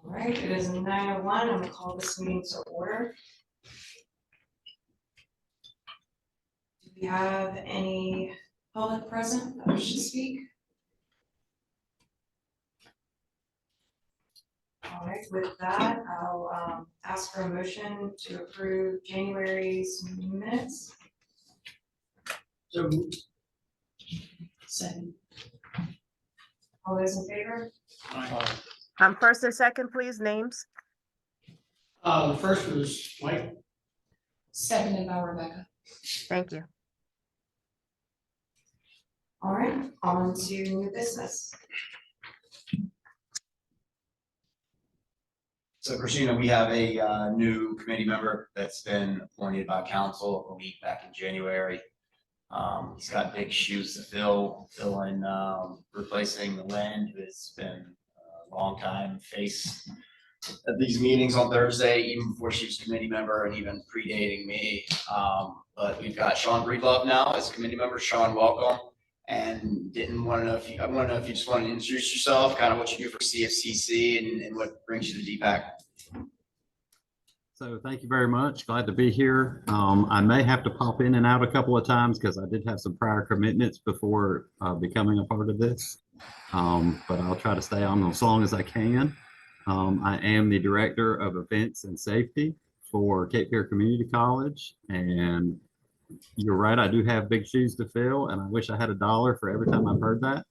All right, it is 9:01. I'm gonna call this meeting to order. Do we have any public present that wish to speak? All right, with that, I'll ask for a motion to approve January's minutes. So moved. Second. All those in favor? First and second, please, names. The first was Mike. Seconded by Rebecca. Thank you. All right, on to new business. So Christina, we have a new committee member that's been appointed by council a week back in January. He's got big shoes to fill in replacing Lynn, who has been a long time face at these meetings on Thursday, even before she was a committee member and even predating me. But we've got Sean Breedlove now as a committee member. Sean, welcome. And I want to know if you just want to introduce yourself, kind of what you do for CFCC and what brings you to DPAC. So thank you very much. Glad to be here. I may have to pop in and out a couple of times because I did have some prior commitments before becoming a part of this. But I'll try to stay on as long as I can. I am the Director of Events and Safety for Cape Fear Community College. And you're right, I do have big shoes to fill, and I wish I had $1 for every time I've heard that.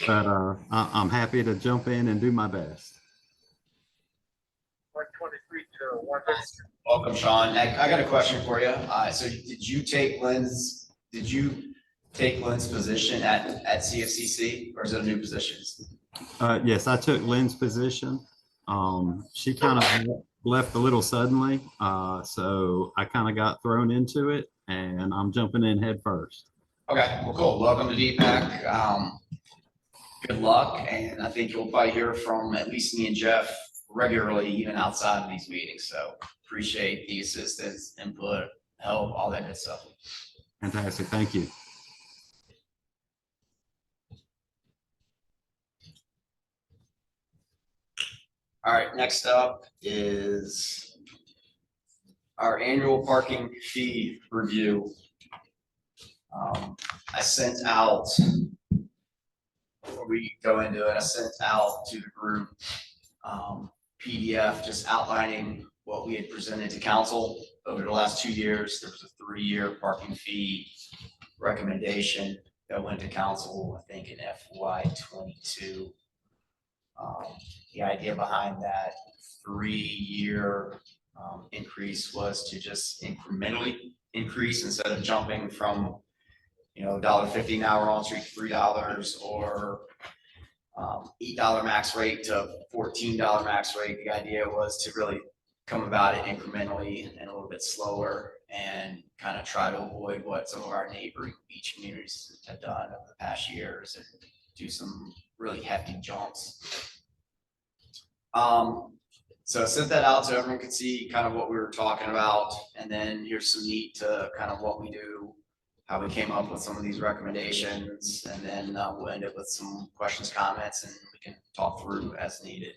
But I'm happy to jump in and do my best. 123-100. Welcome, Sean. I got a question for you. So did you take Lynn's position at CFCC, or is it a new position? Yes, I took Lynn's position. She kind of left a little suddenly, so I kind of got thrown into it, and I'm jumping in head first. Okay, well, cool. Welcome to DPAC. Good luck, and I think you'll probably hear from at least me and Jeff regularly, even outside of these meetings. So appreciate the assistance, input, help, all that good stuff. Fantastic, thank you. All right, next up is our annual parking fee review. I sent out, before we go into it, I sent out to the group PDF just outlining what we had presented to council over the last 2 years. There was a 3-year parking fee recommendation that went to council, I think in FY22. The idea behind that 3-year increase was to just incrementally increase instead of jumping from, $1.50 an hour on street to $3 or $8 max rate to $14 max rate. The idea was to really come about it incrementally and a little bit slower and kind of try to avoid what some of our neighboring beach communities have done over the past years and do some really hefty jumps. So I sent that out so everyone could see kind of what we were talking about, and then here's some meat to kind of what we do, how we came up with some of these recommendations, and then we'll end up with some questions, comments, and we can talk through as needed.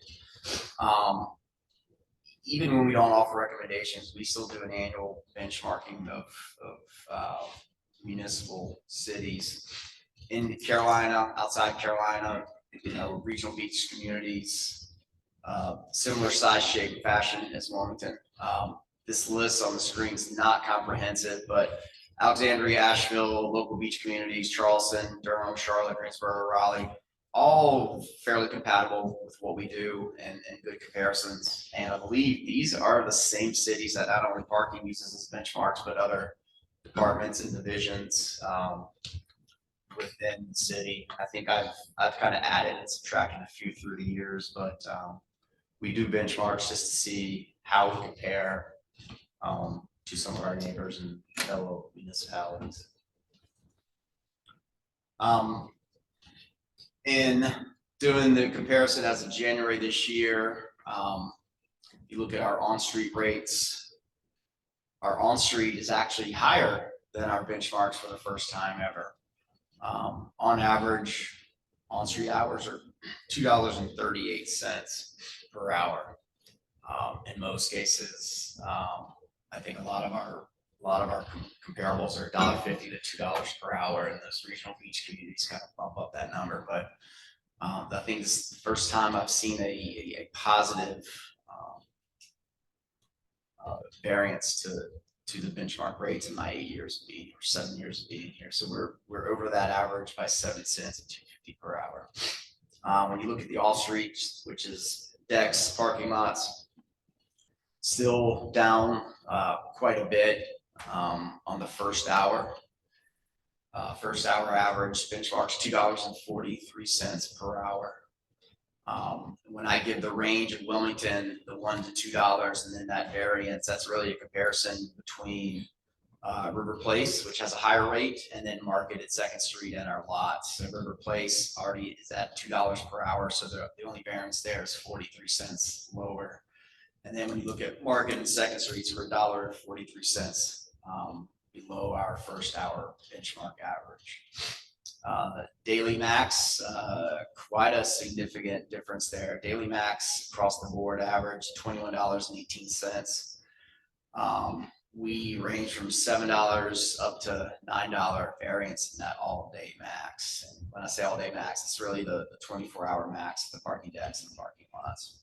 Even when we don't offer recommendations, we still do an annual benchmarking of municipal cities in Carolina, outside Carolina, regional beach communities. Similar size, shape, and fashion as Wilmington. This list on the screen is not comprehensive, but Alexandria, Asheville, local beach communities, Charleston, Durham, Charlotte, Greensboro, Raleigh, all fairly compatible with what we do and good comparisons. And I believe these are the same cities that not only parking uses as benchmarks, but other departments and divisions within the city. I think I've kind of added and subtracted a few through the years, but we do benchmarks just to see how we compare to some of our neighbors and fellow municipalities. In doing the comparison as of January this year, you look at our on-street rates, our on-street is actually higher than our benchmarks for the first time ever. On average, on-street hours are $2.38 per hour. In most cases, I think a lot of our comparables are $1.50 to $2 per hour, and those regional beach communities kind of bump up that number. But I think this is the first time I've seen a positive variance to the benchmark rates in my 8 years of being, or 7 years of being here. So we're over that average by 7 cents at $2.50 per hour. When you look at the all streets, which is decks, parking lots, still down quite a bit on the first hour. First hour average benchmarks $2.43 per hour. When I give the range of Wilmington, the $1 to $2, and then that variance, that's really a comparison between River Place, which has a higher rate, and then Market at 2nd Street and our lots. So River Place already is at $2 per hour, so the only variance there is 43 cents lower. And then when you look at Market and 2nd Streets, we're $1.43 below our first hour benchmark average. Daily max, quite a significant difference there. Daily max across the board average $21.18. We range from $7 up to $9 variance in that all day max. And when I say all day max, it's really the 24-hour max, the parking decks and the parking lots.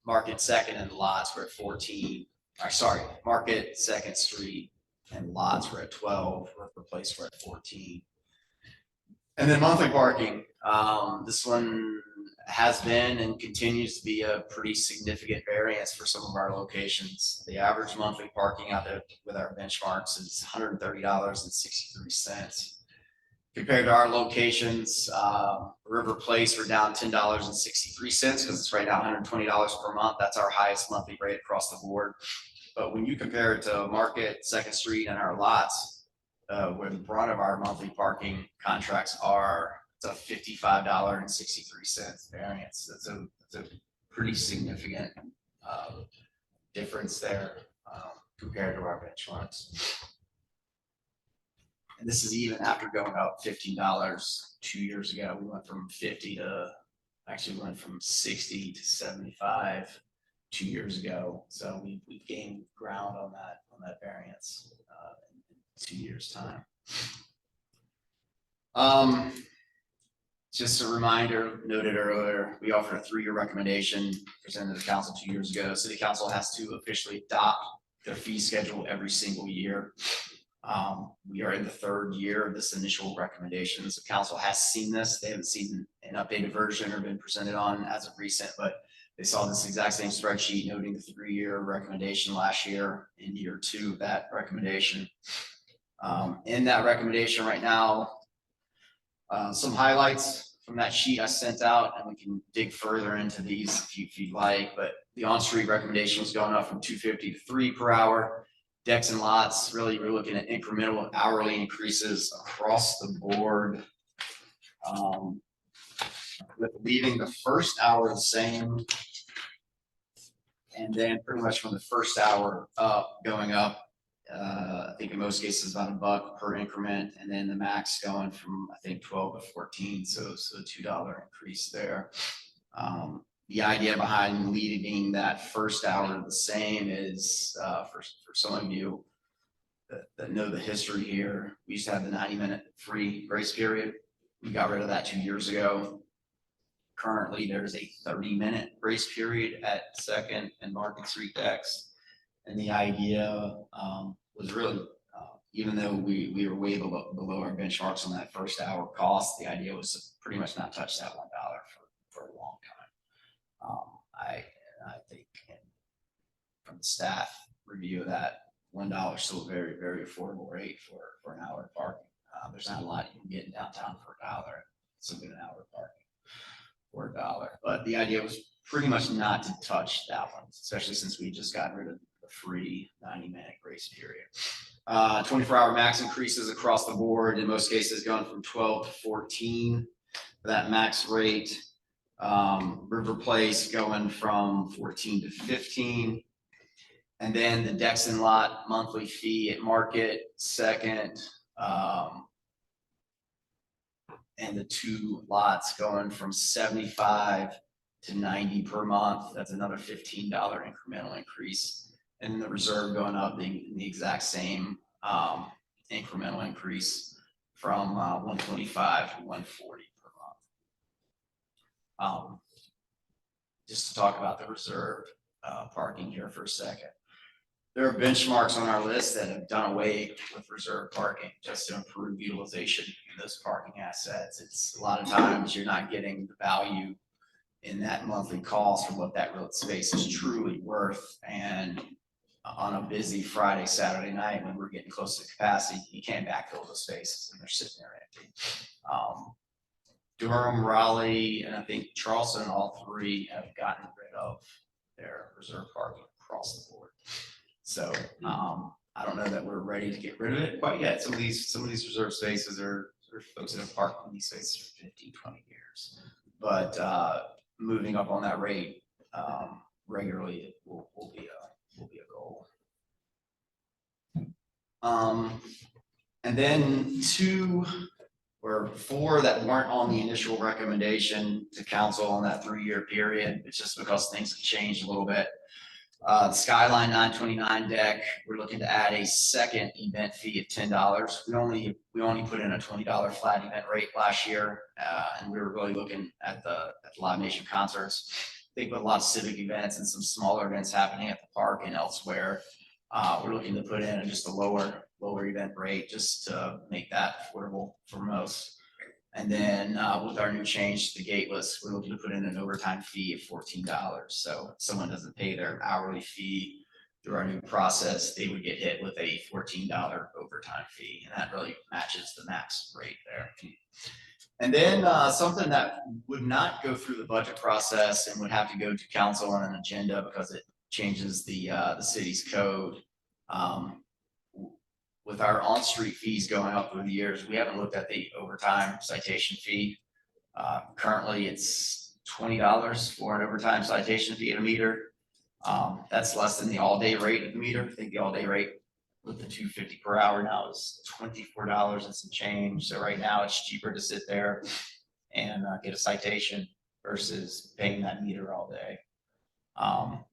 Market 2nd and lots were at 14. Market 2nd Street and lots were at 12. River Place were at 14. And then monthly parking. This one has been and continues to be a pretty significant variance for some of our locations. The average monthly parking out there with our benchmarks is $130.63. Compared to our locations, River Place, we're down $10.63 because it's right now $120 per month. That's our highest monthly rate across the board. But when you compare it to Market, 2nd Street, and our lots, where the brunt of our monthly parking contracts are, it's a $55.63 variance. That's a pretty significant difference there compared to our benchmarks. And this is even after going up $15 2 years ago. We went from 50 to, actually went from 60 to 75 2 years ago. So we've gained ground on that variance in 2 years' time. Just a reminder, noted earlier, we offered a 3-year recommendation presented to the council 2 years ago. City Council has to officially adopt their fee schedule every single year. We are in the 3rd year of this initial recommendation. So council has seen this. They haven't seen an updated version or been presented on as of recent, but they saw this exact same spreadsheet noting the 3-year recommendation last year in year 2 of that recommendation. In that recommendation right now, some highlights from that sheet I sent out, and we can dig further into these if you'd like, but the on-street recommendation was going up from $2.50 to $3 per hour. Decks and lots, really we're looking at incremental hourly increases across the board. With leaving the first hour the same, and then pretty much from the first hour up, going up, I think in most cases about $1 per increment, and then the max going from I think 12 to 14, so $2 increase there. The idea behind leaving that first hour the same is for some of you that know the history here, we used to have the 90-minute free grace period. We got rid of that 2 years ago. Currently, there's a 30-minute grace period at 2nd and Market Street decks. And the idea was really, even though we were way below our benchmarks on that first hour cost, the idea was to pretty much not touch that $1 for a long time. I think from the staff review of that, $1 is still a very, very affordable rate for an hour of parking. There's not a lot you can get in downtown for $1. It's a good hour of parking for $1. But the idea was pretty much not to touch that one, especially since we just got rid of the free 90-minute grace period. 24-hour max increases across the board, in most cases going from 12 to 14 for that max rate. River Place going from 14 to 15. And then the decks and lot monthly fee at Market 2nd and the 2 lots going from 75 to 90 per month. That's another $15 incremental increase. And the reserve going up being the exact same incremental increase from 125 to 140 per month. Just to talk about the reserve parking here for a second. There are benchmarks on our list that have done away with reserve parking just to improve utilization of those parking assets. It's a lot of times you're not getting the value in that monthly cost from what that real space is truly worth. And on a busy Friday, Saturday night, when we're getting close to capacity, you can't backfill those spaces and they're sitting there empty. Durham, Raleigh, and I think Charleston, all 3 have gotten rid of their reserve parking across the board. So I don't know that we're ready to get rid of it quite yet. Some of these reserve spaces are folks that have parked in these spaces for 15, 20 years. But moving up on that rate regularly will be a goal. And then 2 or 4 that weren't on the initial recommendation to council on that 3-year period. It's just because things have changed a little bit. The Skyline 929 deck, we're looking to add a second event fee of $10. We only put in a $20 flat event rate last year, and we were really looking at the Live Nation concerts. I think with a lot of civic events and some smaller events happening at the park and elsewhere, we're looking to put in just a lower event rate just to make that affordable for most. And then with our new change to the gate list, we're looking to put in an overtime fee of $14. So if someone doesn't pay their hourly fee through our new process, they would get hit with a $14 overtime fee. And that really matches the max rate there. And then something that would not go through the budget process and would have to go to council on an agenda because it changes the city's code. With our on-street fees going up through the years, we haven't looked at the overtime citation fee. Currently, it's $20 for an overtime citation fee at a meter. That's less than the all-day rate of the meter. I think the all-day rate with the $2.50 per hour now is $24 and some change. So right now, it's cheaper to sit there and get a citation versus paying that meter all day.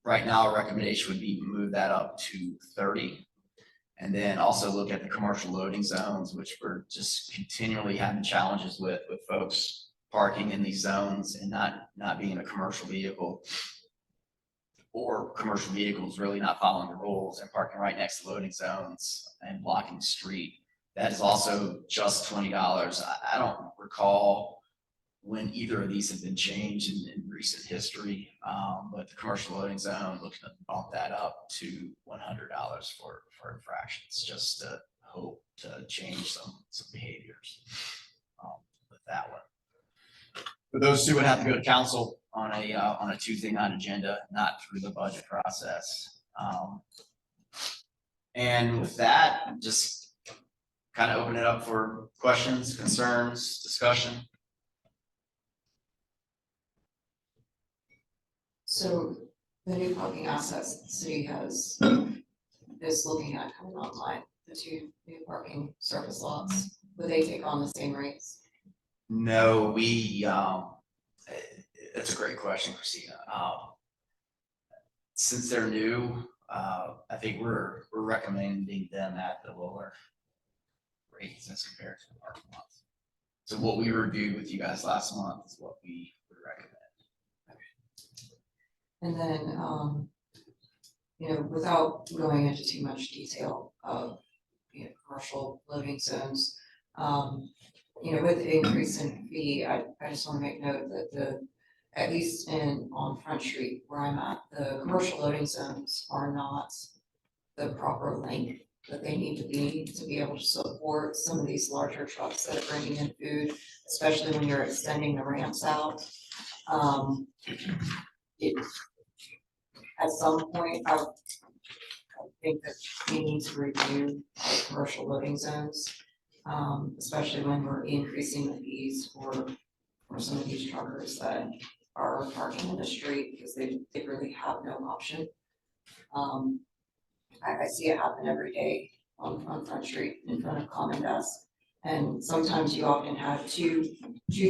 Right now, a recommendation would be move that up to 30. And then also look at the commercial loading zones, which we're just continually having challenges with folks parking in these zones and not being a commercial vehicle, or commercial vehicles really not following the rules and parking right next to loading zones and blocking the street. That is also just $20. I don't recall when either of these have been changed in recent history, but the commercial loading zone, looking to bump that up to $100 for infractions, just to hope to change some behaviors with that one. But those 2 would have to go to council on a Tuesday night agenda, not through the budget process. And with that, just kind of open it up for questions, concerns, discussion. So the new parking assets the city is looking at coming online, the 2 new parking surface lots, would they take on the same rates? No, that's a great question, Christina. Since they're new, I think we're recommending them at the lower rates as compared to the parking lots. So what we reviewed with you guys last month is what we would recommend. And then, without going into too much detail of, commercial loading zones, with the increase in fee, I just want to make note that at least on Front Street where I'm at, the commercial loading zones are not the proper length that they need to be able to support some of these larger trucks that are bringing in food, especially when you're extending the ramps out. At some point, I think that we need to review our commercial loading zones, especially when we're increasing the fees for some of these truckers that are parking in the street because they really have no option. I see it happen every day on Front Street in front of Common Desk. And sometimes you often have two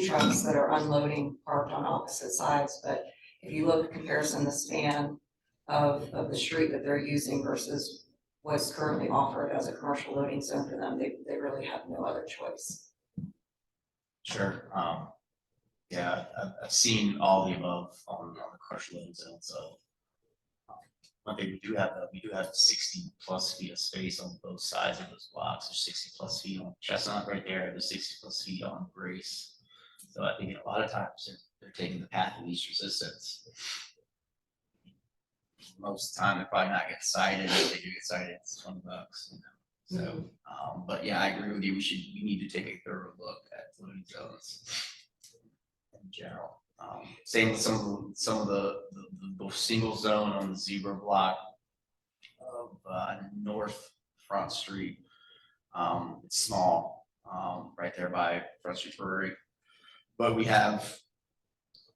trucks that are unloading parked on opposite sides, but if you look at comparison, the span of the street that they're using versus what's currently offered as a commercial loading zone for them, they really have no other choice. Sure, yeah, I've seen all the above on the commercial loading zone, so. One thing we do have 60+ feet of space on both sides of those blocks. There's 60+ feet on Chestnut right there, there's 60+ feet on Grace. So I think a lot of times they're taking the path of least resistance. Most of the time, they're probably not getting cited. If they do get cited, it's $20, you know. So, but yeah, I agree with you. We need to take a thorough look at loading zones in general. Same with some of the single zone on the zebra block of North Front Street. It's small, right there by Front Street Brewery. But we have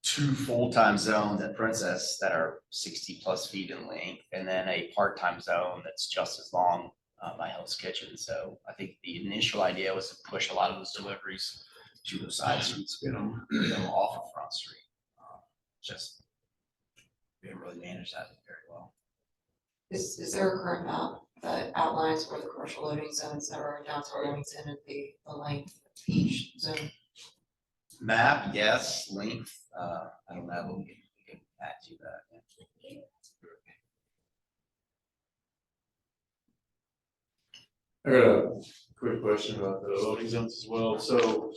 2 full-time zones at Princess that are 60+ feet in length, and then a part-time zone that's just as long by Hell's Kitchen. So I think the initial idea was to push a lot of those deliveries to those side streets, get them off of Front Street. Just we didn't really manage that very well. Is there a current map that outlines where the commercial loading zones that are in downtown Wilmington and the length of each zone? Map, yes. Length, I don't know, but we can add to that. I got a quick question about the loading zones as well. So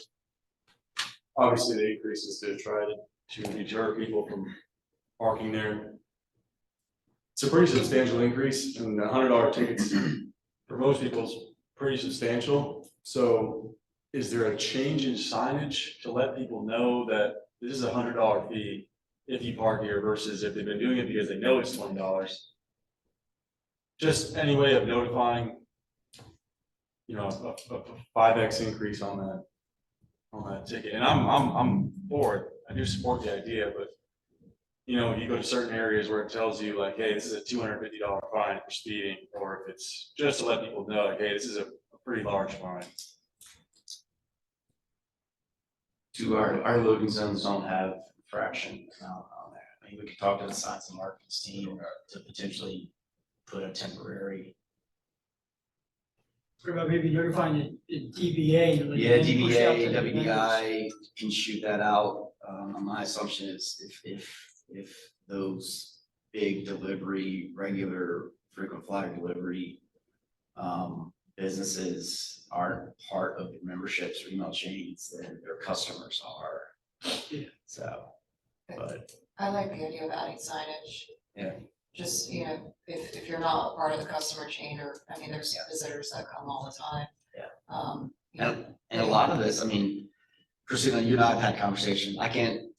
obviously the increase is to try to deter people from parking there. It's a pretty substantial increase, and the $100 tickets for most people is pretty substantial. So is there a change in signage to let people know that this is a $100 fee if you park here versus if they've been doing it because they know it's $20? Just any way of notifying, you know, a 5x increase on that ticket. And I'm for it. I do support the idea, but you know, you go to certain areas where it tells you like, hey, this is a $250 fine for speeding, or if it's just to let people know, like, hey, this is a pretty large fine. Our loading zones don't have infraction on there. I mean, we could talk to the science and marketing team to potentially put a temporary. What about maybe notifying the DBA? Yeah, DBA, WDI can shoot that out. My assumption is if those big delivery, regular frequent flyer delivery businesses aren't part of the memberships or email chains, then their customers are. Yeah. So, but I like the idea of adding signage. Yeah. Just, you know, if you're not a part of the customer chain, or, I mean, there's visitors that come all the time. Yeah. You know, and a lot of this, I mean, Christina, you and I have had conversations. I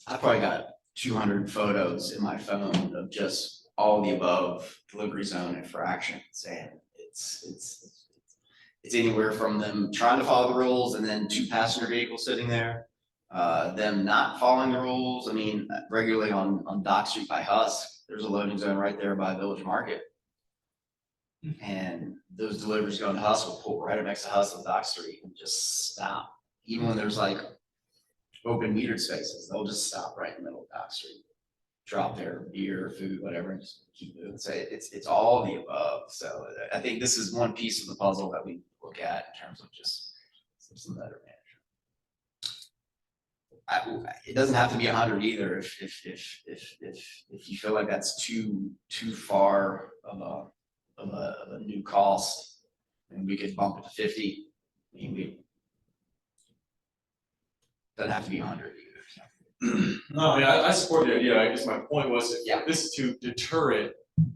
probably got 200 photos in my phone of just all the above delivery zone infractions, and it's anywhere from them trying to follow the rules and then 2 passenger vehicles sitting there, them not following the rules. I mean, regularly on Dock Street by Husk, there's a loading zone right there by Village Market. And those deliveries going to Husk will pull right up next to Husk on Dock Street and just stop. Even when there's like open metered spaces, they'll just stop right in the middle of Dock Street, drop their beer, food, whatever, and just keep moving. So it's all the above. So I think this is one piece of the puzzle that we look at in terms of just some better management. It doesn't have to be 100 either. If you feel like that's too far of a new cost, and we could bump it to 50. I mean, doesn't have to be 100 either. No, I mean, I support the idea. I guess my point was, Yeah. if this is to deter it,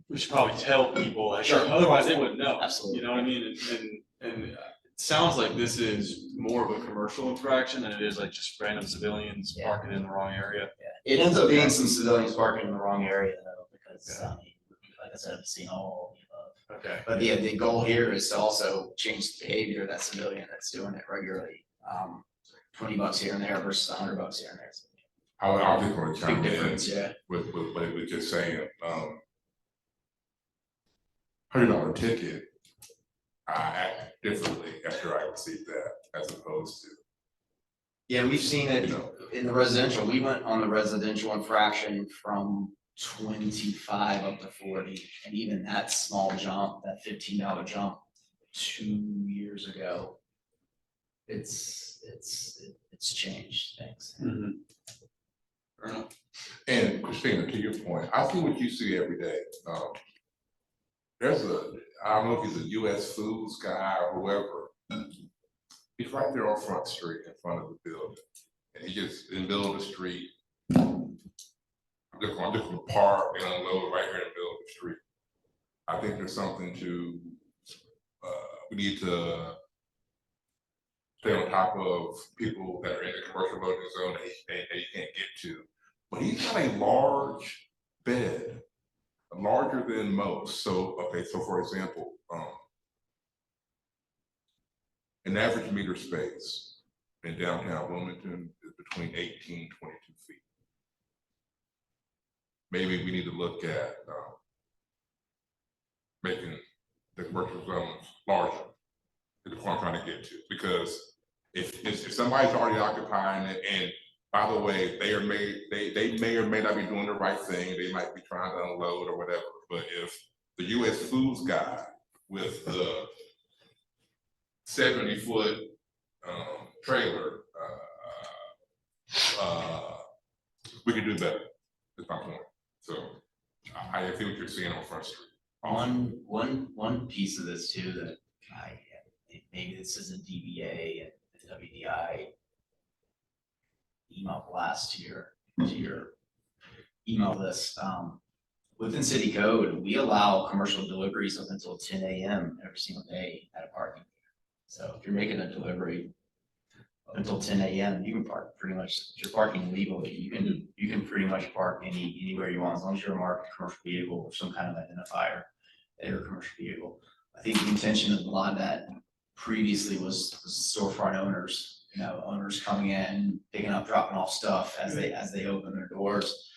we should probably tell people. Like, Sure. Otherwise, they wouldn't know. Absolutely. You know what I mean? And it sounds like this is more of a commercial infraction than it is like just random civilians Yeah. parking in the wrong area. It ends up being some civilians parking in the wrong area though, because Yeah. I mean, like I said, I've seen all of the above. Okay. But the goal here is to also change the behavior of that civilian that's doing it regularly. $20 here and there versus $100 here and there. I just want to Big chime difference, in yeah. with what he was just saying. $100 ticket I act differently after I receive that as opposed to, Yeah, we've seen it you know, in the residential. We went on the residential infraction from 25 up to 40. And even that small jump, that $15 jump 2 years ago, it's changed things. Fair enough. and Christina, to your point, I see what you see every day. I don't know if he's a US Foods guy or whoever. He's right there on Front Street in front of the building. And he just in the middle of the street. I'm just gonna park and unload right here in the middle of the street. I think there's something to, we need to stay on top of people that are in the commercial loading zone that you can't get to. But he's got a large bed, larger than most. So, okay, so for example, an average meter space in downtown Wilmington is between 18 and 22 feet. Maybe we need to look at making the commercial zones larger. Is what I'm trying to get to, because if somebody's already occupying it, and by the way, they may or may not be doing the right thing, they might be trying to unload or whatever. But if the US Foods guy with the 70-foot trailer, we could do better. That's my point. So I see what you're seeing on Front Street. One piece of this too that maybe this isn't DBA and WDI email blast to your email list. Within city code, we allow commercial deliveries up until 10 a.m. every single day at a parking. So if you're making a delivery up until 10 a.m., you can park pretty much, if you're parking legally, you can pretty much park anywhere you want, as long as you're a marked commercial vehicle or some kind of identifier that you're a commercial vehicle. I think the intention of a lot of that previously was storefront owners, owners coming in, picking up, dropping off stuff as they open their doors.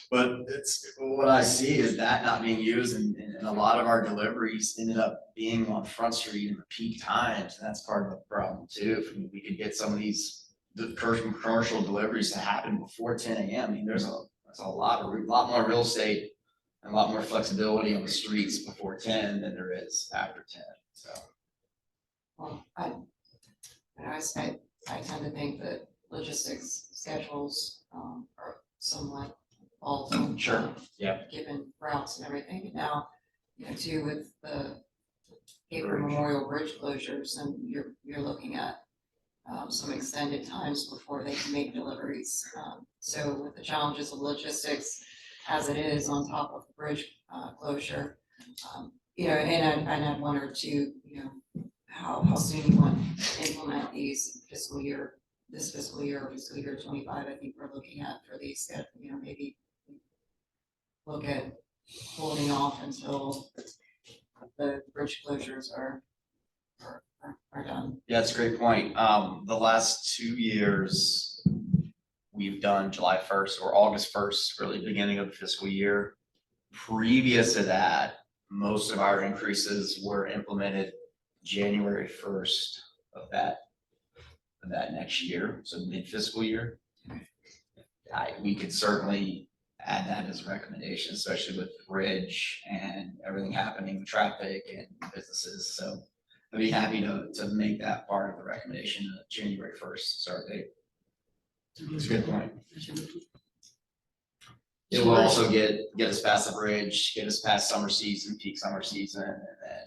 But it's what I see is that not being used, and a lot of our deliveries ended up being on Front Street in the peak times, and that's part of the problem too. If we could get some of these commercial deliveries to happen before 10 a.m. I mean, there's a lot more real estate and a lot more flexibility on the streets before 10 than there is after 10. So. Well, I tend to think that logistics schedules are somewhat volatile. Sure. Yeah. Given routes and everything, and now, too, with the Gabriel Memorial Bridge closures, and you're looking at some extended times before they can make deliveries. So with the challenges of logistics as it is on top of the bridge closure, and I wondered too, how soon you want to implement these fiscal year 25, I think we're looking at for these, maybe look at holding off until the bridge closures are done. Yeah, that's a great point. The last 2 years, we've done July 1st or August 1st, really beginning of the fiscal year. Previous to that, most of our increases were implemented January 1st of that next year, so mid-fiscal year. We could certainly add that as a recommendation, especially with the bridge and everything happening with traffic and businesses. So I'd be happy to make that part of the recommendation, January 1st start date. It's a good point. It will also get us past the bridge, get us past summer season, peak summer season, and then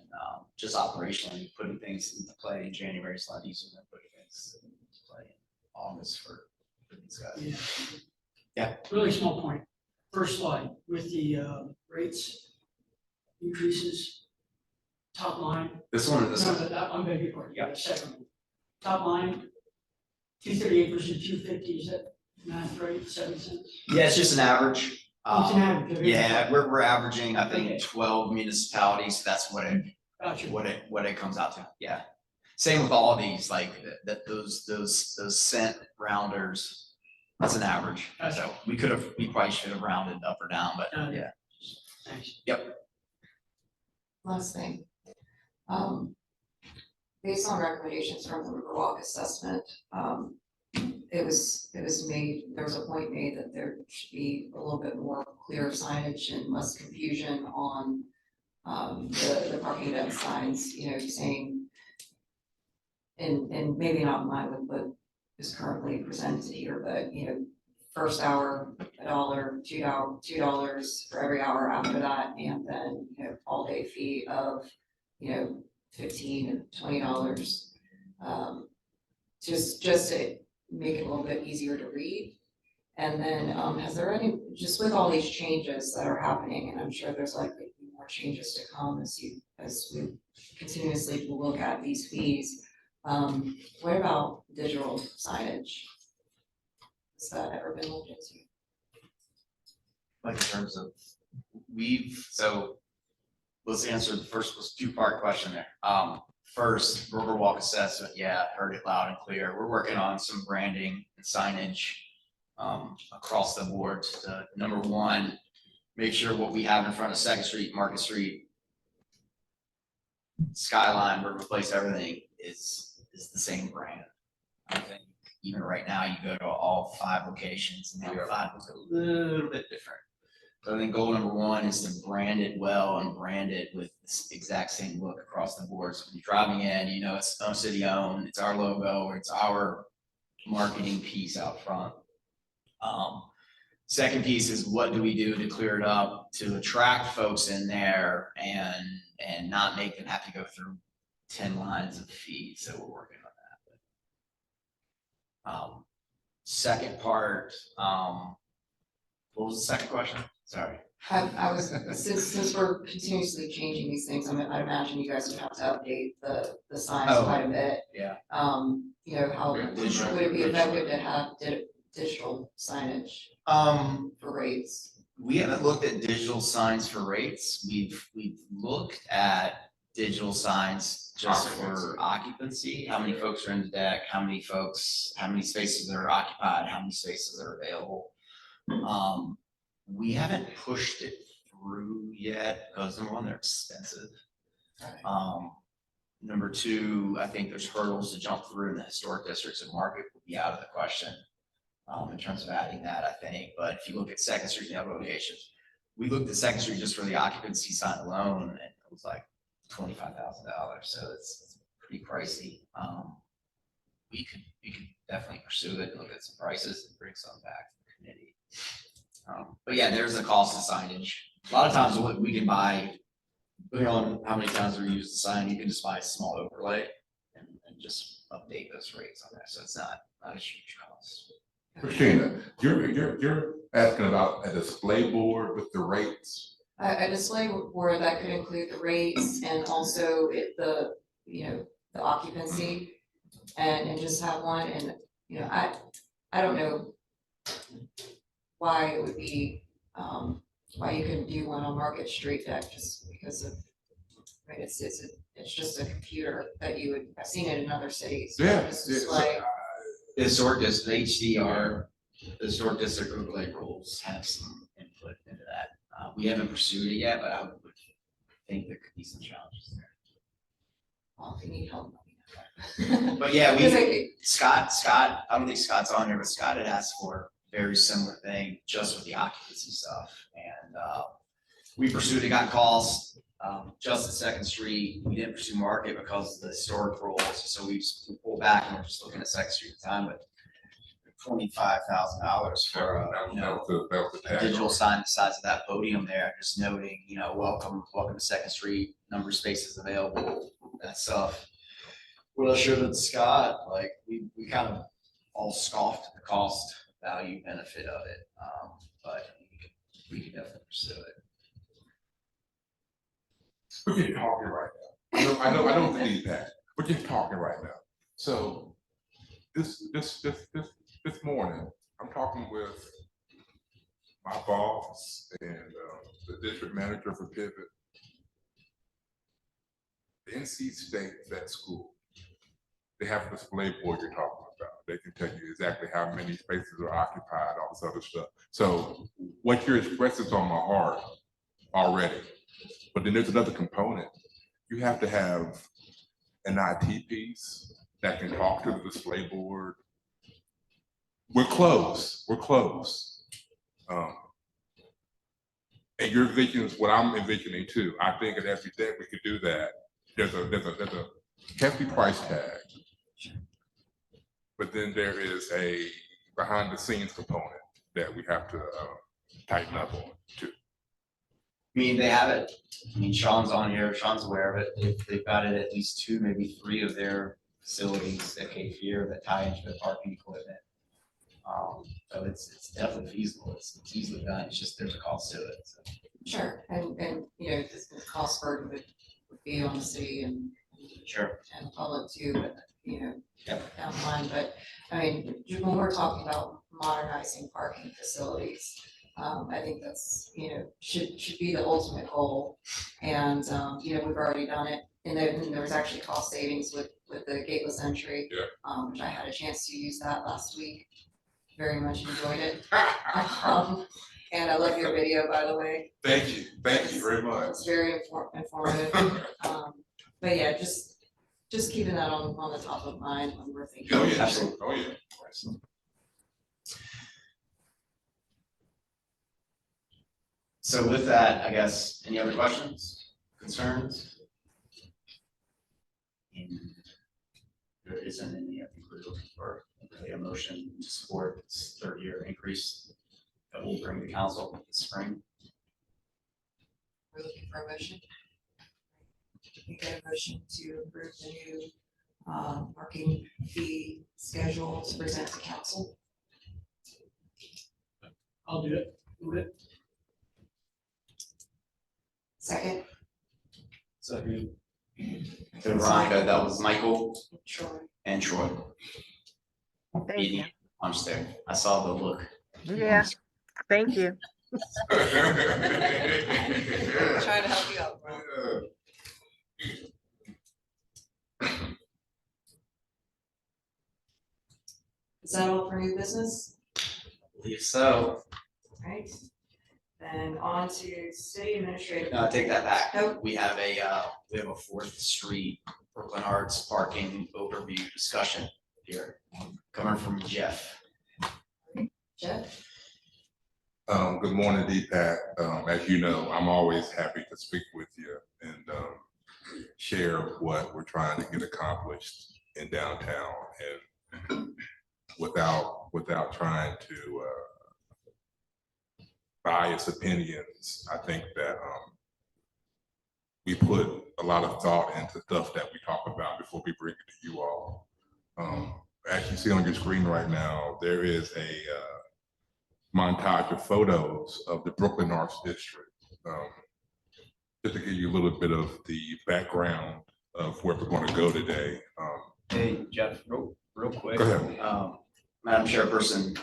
just operationally putting things into play in January is a lot easier than putting things into play in August for these guys. Yeah. Really small point. First slide with the rates increases, top line. This one or this one? I'm begging your pardon. Yeah. The second one. Top line, 238 versus 250, is that math right, 7 cents? Yeah, it's just an average. It's an average. Okay. Yeah, we're averaging, I think, 12 municipalities. That's what Gotcha. it comes out to. Yeah. Same with all these, like those cent rounders. That's an average. So we probably should have rounded up or down, but yeah. Thanks. Yep. Last thing, Based on recommendations from the Riverwalk assessment, it was made, there was a point made that there should be a little bit more clear signage and less confusion on the parking event signs, you know, saying, and maybe not in line with what is currently presented here, but, you know, first hour, $1, $2 for every hour after that, and then, you know, all day fee of, you know, $15 and $20. Just to make it a little bit easier to read. And then, has there any, just with all these changes that are happening, and I'm sure there's likely to be more changes to come as we continuously look at these fees, what about digital signage? Has that ever been looked into? Like in terms of, so let's answer the first two-part question there. First, Riverwalk assessment, yeah, heard it loud and clear. We're working on some branding and signage across the board. Number one, make sure what we have in front of Second Street, Market Street, Skyline, River Place, everything is the same brand. I think even right now, you go to all 5 locations and every 5 looks a little bit different. So I think goal number one is to brand it well and brand it with this exact same look across the board. So when you're driving in, you know, it's Stone City owned, it's our logo, or it's our marketing piece out front. Second piece is what do we do to clear it up to attract folks in there and not make them have to go through 10 lines of fees. So we're working on that. Second part, what was the second question? Sorry. I was, since we're continuously changing these things, I'd imagine you guys would have to update the signs Oh, quite a bit. yeah. You know, how, would it be effective to have digital signage for rates? We haven't looked at digital signs for rates. We've looked at digital signs just for occupancy. How many folks are in the deck, how many spaces are occupied, how many spaces are available. We haven't pushed it through yet because number one, they're expensive. Number two, I think there's hurdles to jump through in the historic districts and Market would be out of the question in terms of adding that, I think. But if you look at Second Street and other locations, we looked at Second Street just for the occupancy sign alone, and it was like $25,000. So it's pretty pricey. We could definitely pursue it and look at some prices and bring some back to the committee. But yeah, there's the cost of signage. A lot of times what we can buy, depending on how many times we use the sign, you can just buy a small overlay and just update those rates on there. So it's not a huge cost. Christina, you're asking about a display board with the rates. A display board that could include the rates and also the occupancy and just have one. And, you know, I don't know why it would be, why you couldn't do one on Market Street deck just because of, right, it's just a computer that you would, I've seen it in other cities. Just display. The historic district, HDR, the historic district overlay rules have some input into that. We haven't pursued it yet, but I would think there could be some challenges there. Well, if you need help. But yeah, Because I- Scott, I don't think Scott's on here, but Scott had asked for a very similar thing just with the occupancy stuff. And we pursued it, got calls, just at Second Street. We didn't pursue Market because of the historic rules. So we pulled back and we're just looking at Second Street at the time, but $25,000 for a digital sign the size of that podium there, just noting, you know, welcome to Second Street, number of spaces available, that stuff. What I showed it to Scott, like we kind of all scoffed at the cost, value, benefit of it. But we could definitely pursue it. We're just talking right now. I know the feedback. We're just talking right now. So this morning, I'm talking with my boss and the district manager for Pivot. The NC State Vet School, they have a display board you're talking about. They can tell you exactly how many spaces are occupied, all this other stuff. So what you're expressing is on my heart already. But then there's another component. you have to have an IT piece that can talk to the display board. We're close, we're close. And your vision is what I'm envisioning too. I think at every day we could do that. There's a hefty price tag. But then there is a behind the scenes component that we have to tighten up on too. I mean, they have it. I mean, Sean's on here. Sean's aware of it. They've got it at least 2, maybe 3 of their facilities at Cape Fear that tie into the parking equipment. So it's definitely feasible. It's easily done. It's just there's a cost to it. So. Sure, and, you know, the cost burden would be on the city and Sure. and the public too, but, you know, Yep. down the line, but, I mean, when we're talking about modernizing parking facilities, I think that's, you know, should be the ultimate goal. And, you know, we've already done it, and there was actually cost savings with the gateless entry. Yeah. Which I had a chance to use that last week, very much enjoyed it. And I love your video, by the way. Thank you very much. It's very informative. But yeah, just keeping that on the top of mind when we're thinking. Oh, yeah, Absolutely. oh, yeah. So with that, I guess, any other questions, concerns? And there isn't any, I think we're looking for a motion to support this 3rd-year increase that will bring the council this spring. We're looking for a motion. We get a motion to approve the new parking fee schedule to present to council. I'll do it. Do it. Second, So Veronica, that was Michael Troy. and Troy. Thank you. I'm just there. I saw the look. Yeah, thank you. Trying to help you out, bro. Is that all for new business? Believe so. Right. Then on to city administrative. No, take that back. Nope. We have a 4th Street Brooklyn Arts parking overview discussion here, coming from Jeff. Jeff? Good morning, Deepak. As you know, I'm always happy to speak with you and share what we're trying to get accomplished in downtown, and without trying to bias opinions. I think that we put a lot of thought into stuff that we talk about before we bring it to you all. As you see on your screen right now, there is a montage of photos of the Brooklyn Arts District. Just to give you a little bit of the background of where we're going to go today. Hey, Jeff, real quick. Go ahead. Madam Chairperson,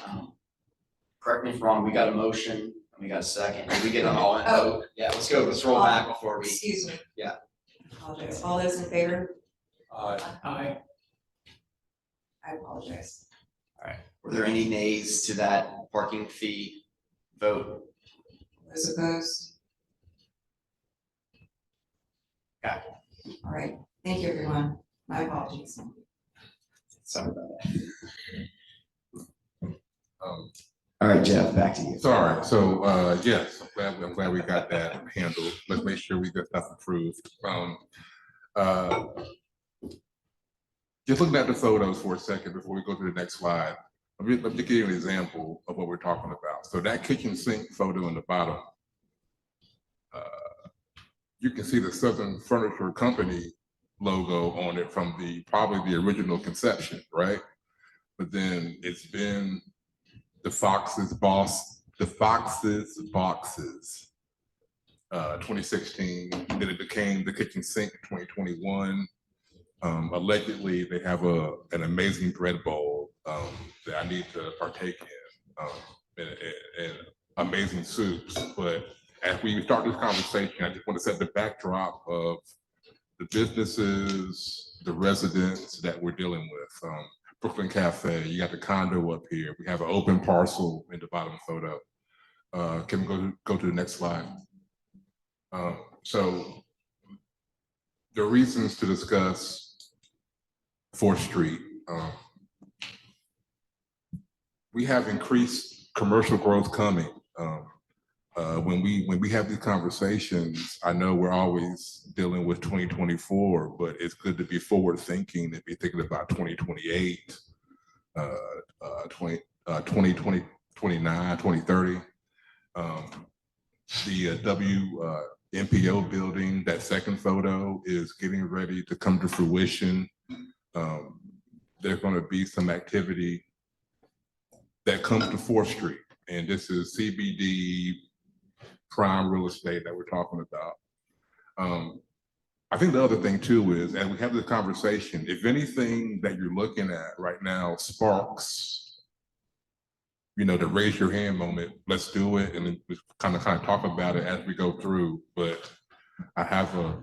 correct me if I'm wrong, we got a motion, and we got a second. Did we get an all in vote? Yeah, let's go. Let's roll back before we. Excuse me. Yeah. Apologize. All those in favor? Aye. I apologize. Were there any nays to that parking fee vote? Those opposed? Got it. All right. Thank you, everyone. My apologies. Sorry about that. All right, Jeff, back to you. Sorry, so yes, I'm glad we got that handled. Let's make sure we get stuff approved. Just looking at the photos for a second before we go to the next slide. Let me give you an example of what we're talking about. So that kitchen sink photo in the bottom, you can see the Southern Furniture Company logo on it from probably the original conception, right? But then it's been the Fox's Boxes, 2016, then it became the kitchen sink in 2021. Allegedly, they have an amazing bread bowl that I need to partake in, and amazing soups. But as we start this conversation, I just want to set the backdrop of the businesses, the residents that we're dealing with. Brooklyn Cafe, you got the condo up here. We have an open parcel in the bottom photo. Can we go to the next slide? So the reasons to discuss Fourth Street. We have increased commercial growth coming. When we have these conversations, I know we're always dealing with 2024, but it's good to be forward thinking, to be thinking about 2028, 2020, 29, 2030. The MPO building, that second photo is getting ready to come to fruition. There's going to be some activity that comes to Fourth Street, and this is CBD prime real estate that we're talking about. I think the other thing too is, as we have this conversation, if anything that you're looking at right now sparks, the raise your hand moment, let's do it, and then we kind of talk about it as we go through. But I have a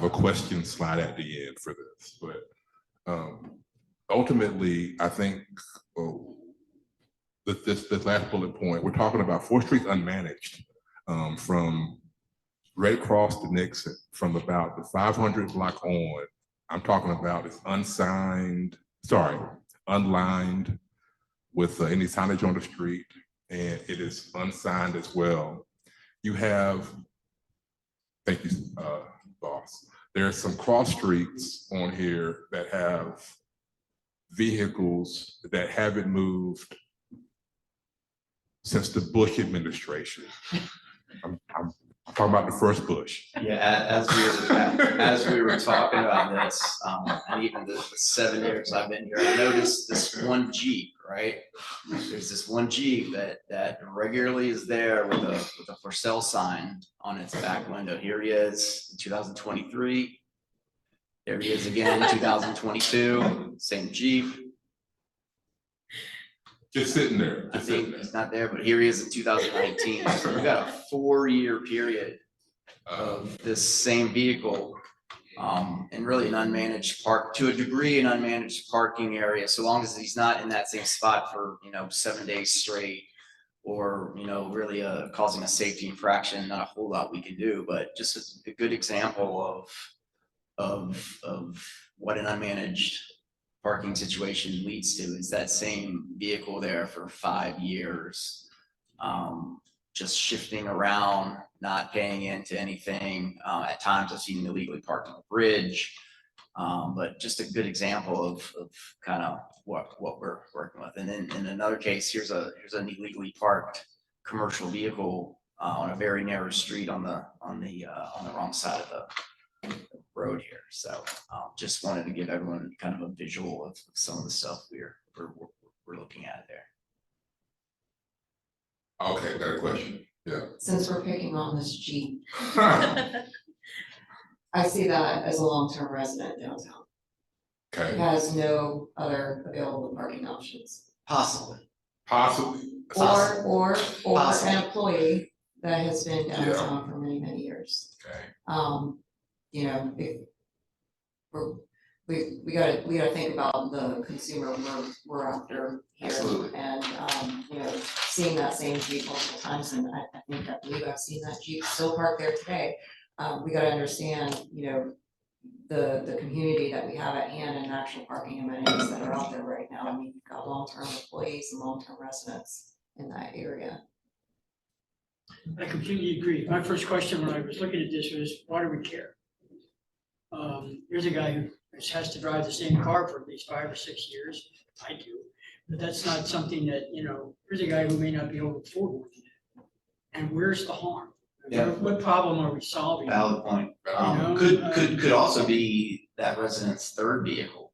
question slide at the end for this. But ultimately, I think this last bullet point, we're talking about Fourth Street's unmanaged, from Red Cross to Nixon, from about the 500 block on. I'm talking about it's unlined with any signage on the street, and it is unsigned as well. You have, thank you, boss. There are some cross streets on here that have vehicles that haven't moved since the Bush administration. I'm talking about the first Bush. Yeah, as we were talking about this, and even the 7 years I've been here, I noticed this one Jeep, right? There's this one Jeep that regularly is there with a for sale sign on its back window. Here he is in 2023. There he is again in 2022, same Jeep. Just sitting there. I think he's not there, but here he is in 2019. So we've got a 4-year period of this same vehicle, and really an unmanaged to a degree, an unmanaged parking area, so long as he's not in that same spot for 7 days straight, or really causing a safety infraction. Not a whole lot we can do, but just a good example of what an unmanaged parking situation leads to. Is that same vehicle there for 5 years, just shifting around, not paying into anything. At times I've seen illegally parked on the bridge, but just a good example of kind of what we're working with. And then in another case, here's an illegally parked commercial vehicle on a very narrow street on the wrong side of the road here. So just wanted to give everyone kind of a visual of some of the stuff we're looking at there. Okay, got a question. Yeah. Since we're picking on this Jeep, I see that as a long-term resident downtown. It Okay, has no other available parking options. Possibly. possibly. Or Possible. an employee that has been downtown for many, many years. Okay. We gotta think about the consumer we're after here. Absolutely. And, seeing that same Jeep multiple times, and I believe I've seen that Jeep still parked there today. We gotta understand, the community that we have at hand and actual parking amenities that are out there right now. I mean, you've got long-term employees and long-term residents in that area. I completely agree. My first question when I was looking at this was, why do we care? Here's a guy who has to drive the same car for at least 5 or 6 years. I do, but that's not something that, here's a guy who may not be able to afford one. And where's the harm? Yeah. What problem are we solving? Valid point. know, Could also be that resident's third vehicle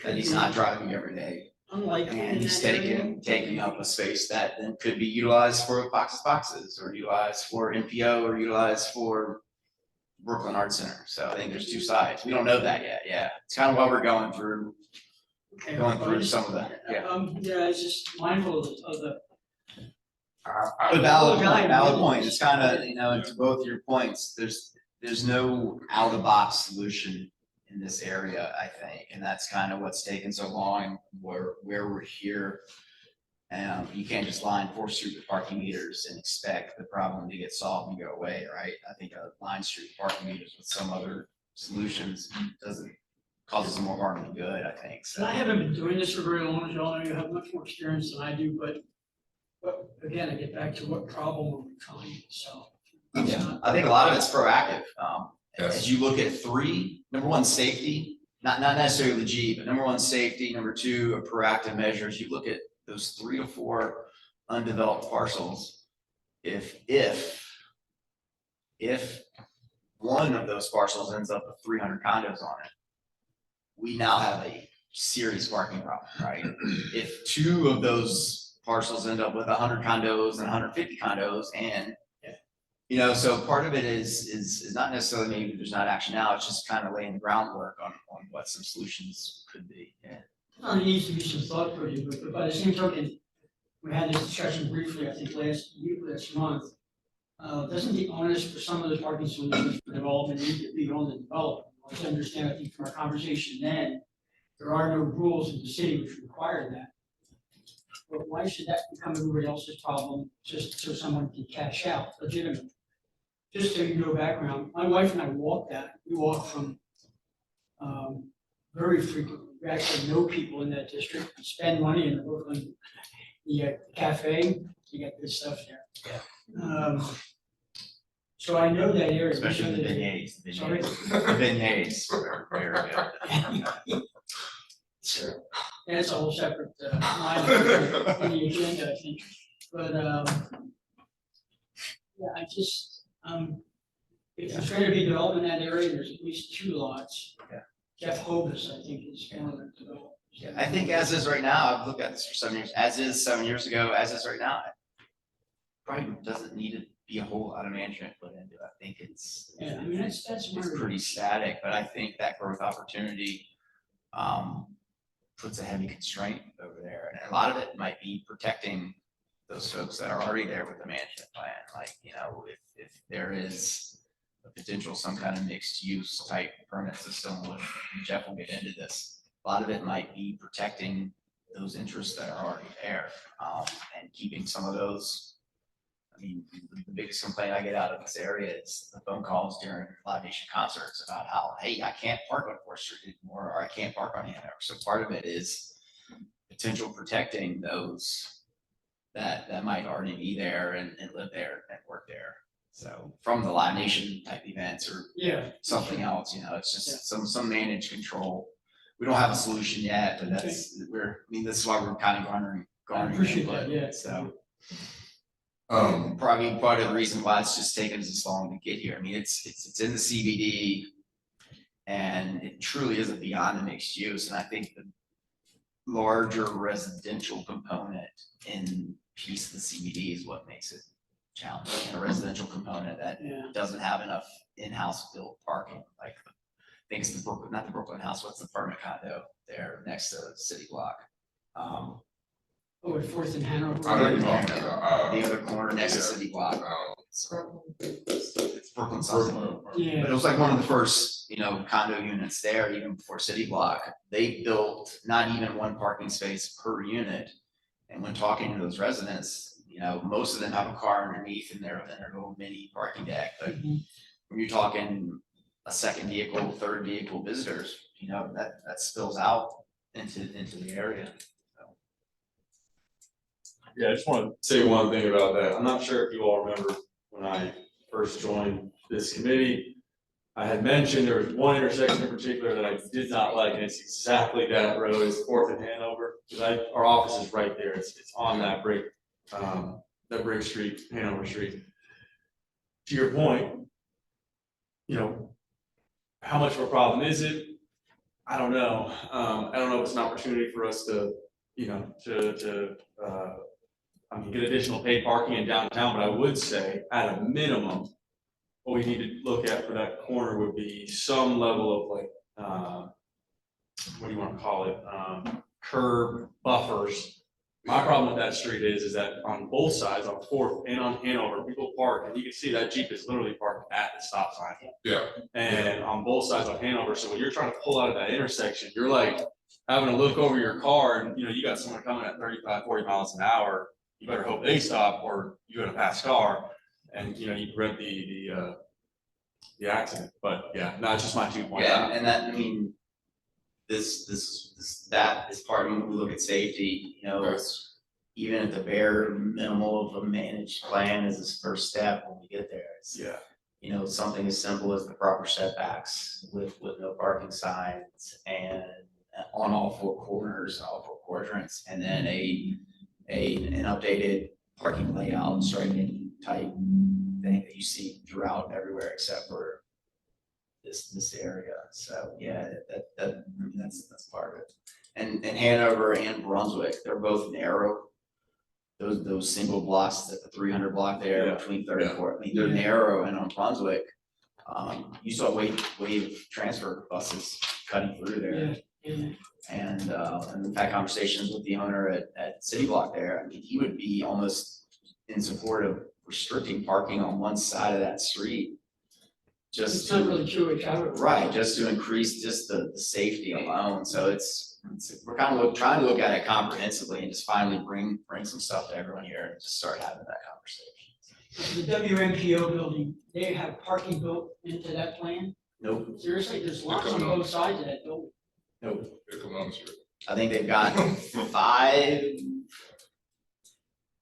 that he's not driving every day. Unlikely. And in he's that area. taking up a space that then could be utilized for boxes, or utilized for NPO, or utilized for Brooklyn Arts Center. So I think there's two sides. We don't know that yet. Yeah, it's kind of what we're going through. Okay, Going well, through I just- some of that, yeah. Yeah, it's just mindful of the, But valid point. It's kind of, to both your points, there's no out of box solution in this area, I think. And that's kind of what's taken so long, where we're here. And you can't just line 4th Street with parking meters and expect the problem to get solved and go away, right? I think a line street parking meters with some other solutions doesn't causes more harm than good, I think, And I so. haven't been doing this for very long, as y'all know, you have much more experience than I do, but again, I get back to what problem are we trying to solve? It's Yeah, not- I think a lot of it's proactive. Yes. As you look at three, number one, safety, not necessarily the G, but number one, safety, number two, a proactive measures. You look at those 3 to 4 undeveloped parcels. If one of those parcels ends up with 300 condos on it, we now have a serious parking problem, right? If 2 of those parcels end up with 100 condos and 150 condos and so part of it is not necessarily maybe there's not action now, it's just kind of laying the groundwork on what some solutions could be, yeah. There needs to be some thought put into it, but by the same token, we had this discussion briefly, I think last month. Doesn't the onus for some of the parking solutions for development need to be on the developer? I understand, I think from our conversation then, there are no rules in the city which require that. But why should that become everybody else's problem, just so someone can cash out legitimately? Just so you know background, my wife and I we walk from, very frequently, we actually know people in that district, we spend money in Brooklyn. The cafe, you get good stuff there. So I know that area. Especially the beignets, Sorry? the beignets are very good. Sure. That's a whole separate, line in the agenda, I think, but, yeah, I just, if there's going to be development in that area, there's at least 2 lots. Yeah. Jeff Hovis, I think, is one of the developers. Yeah, I think as is right now, I've looked at this for 7 years, as is 7 years ago, as is right now. Probably doesn't need to be a whole lot of management put into it. I think it's. Yeah, I mean, that's It's where. pretty static, but I think that growth opportunity puts a heavy constraint over there. And a lot of it might be protecting those folks that are already there with the management plan. Like, if there is a potential, some kind of mixed use type permit system, which Jeff will get into this, a lot of it might be protecting those interests that are already there and keeping some of those. I mean, the biggest complaint I get out of this area is the phone calls during Live Nation concerts about how, hey, I can't park on 4th Street anymore, or I can't park on Hanover. So part of it is potential protecting those that might already be there and live there and work there. So from the Live Nation type events or Yeah. something else, it's just some managed control. We don't have a solution yet, but this is why we're kind of garnering appreciate input, that, yeah. so. Um, Probably part of the reason why it's just taken us this long to get here. I mean, it's in the CBD. And it truly is a beyond the mixed use. And I think the larger residential component in piece of the CBD is what makes it challenging. A residential component that Yeah. doesn't have enough in-house built parking, like I think it's the Brooklyn, not the Brooklyn House, what's the apartment condo there next to City Block? Oh, at 4th and Hanover. I know you're Yeah. talking about, The other corner next to yeah. City Block. It's Brooklyn something. Yeah. But it was like one of the first, condo units there, even before City Block. They built not even 1 parking space per unit. And when talking to those residents, most of them have a car underneath in their little mini parking deck. But Mhm. when you're talking a second vehicle, third vehicle visitors, that spills out into the area. Yeah, I just want to say one thing about that. I'm not sure if you all remember when I first joined this committee. I had mentioned there was one intersection in particular that I did not like, and it's exactly that road. It's 4th and Hanover. Because our office is right there. It's on that break street, Hanover Street. To your point, how much of a problem is it? I don't know. I don't know if it's an opportunity for us to get additional paid parking in downtown, but I would say at a minimum, what we need to look at for that corner would be some level of like, what do you want to call it? Curb buffers. My problem with that street is that on both sides, on 4th and on Hanover, people park, and you can see that Jeep is literally parked at the stop sign. yeah, And on both sides on Hanover, so when you're trying to pull out of that intersection, you're like having to look over your car and, you got someone coming at 35, 40 miles an hour. You better hope they stop or you got a fast car. And, you prevent the the accident, but yeah, not just my 2 point. Yeah, and that, I mean, that is part of when we look at safety, you know, it's even at the bare minimal of a managed plan is this first step when we get there. It's, Yeah, you know, something as simple as the proper setbacks with no parking signs and on all 4 corners, all 4 quadrants, and then an updated parking layout, striping type thing that you see throughout everywhere except for this area. So yeah, I mean, that's part of it. And Hanover and Brunswick, they're both narrow. Those single blocks at the 300 block there Yeah. between 34, I mean, they're narrow, and on Brunswick, you saw wave transfer buses cutting through there. Yeah. And we've had conversations with the owner at City Block there. I mean, he would be almost in support of restricting parking on one side of that street. Just It's not really true, it's out of. right, just to increase just the safety alone. So we're kind of trying to look at it comprehensively and just finally bring some stuff to everyone here and just start having that conversation. The WMPO building, they have parking built into that plan? Nope, Seriously, there's lots on both sides of that building. nope. They're coming on the street. I think they've got 5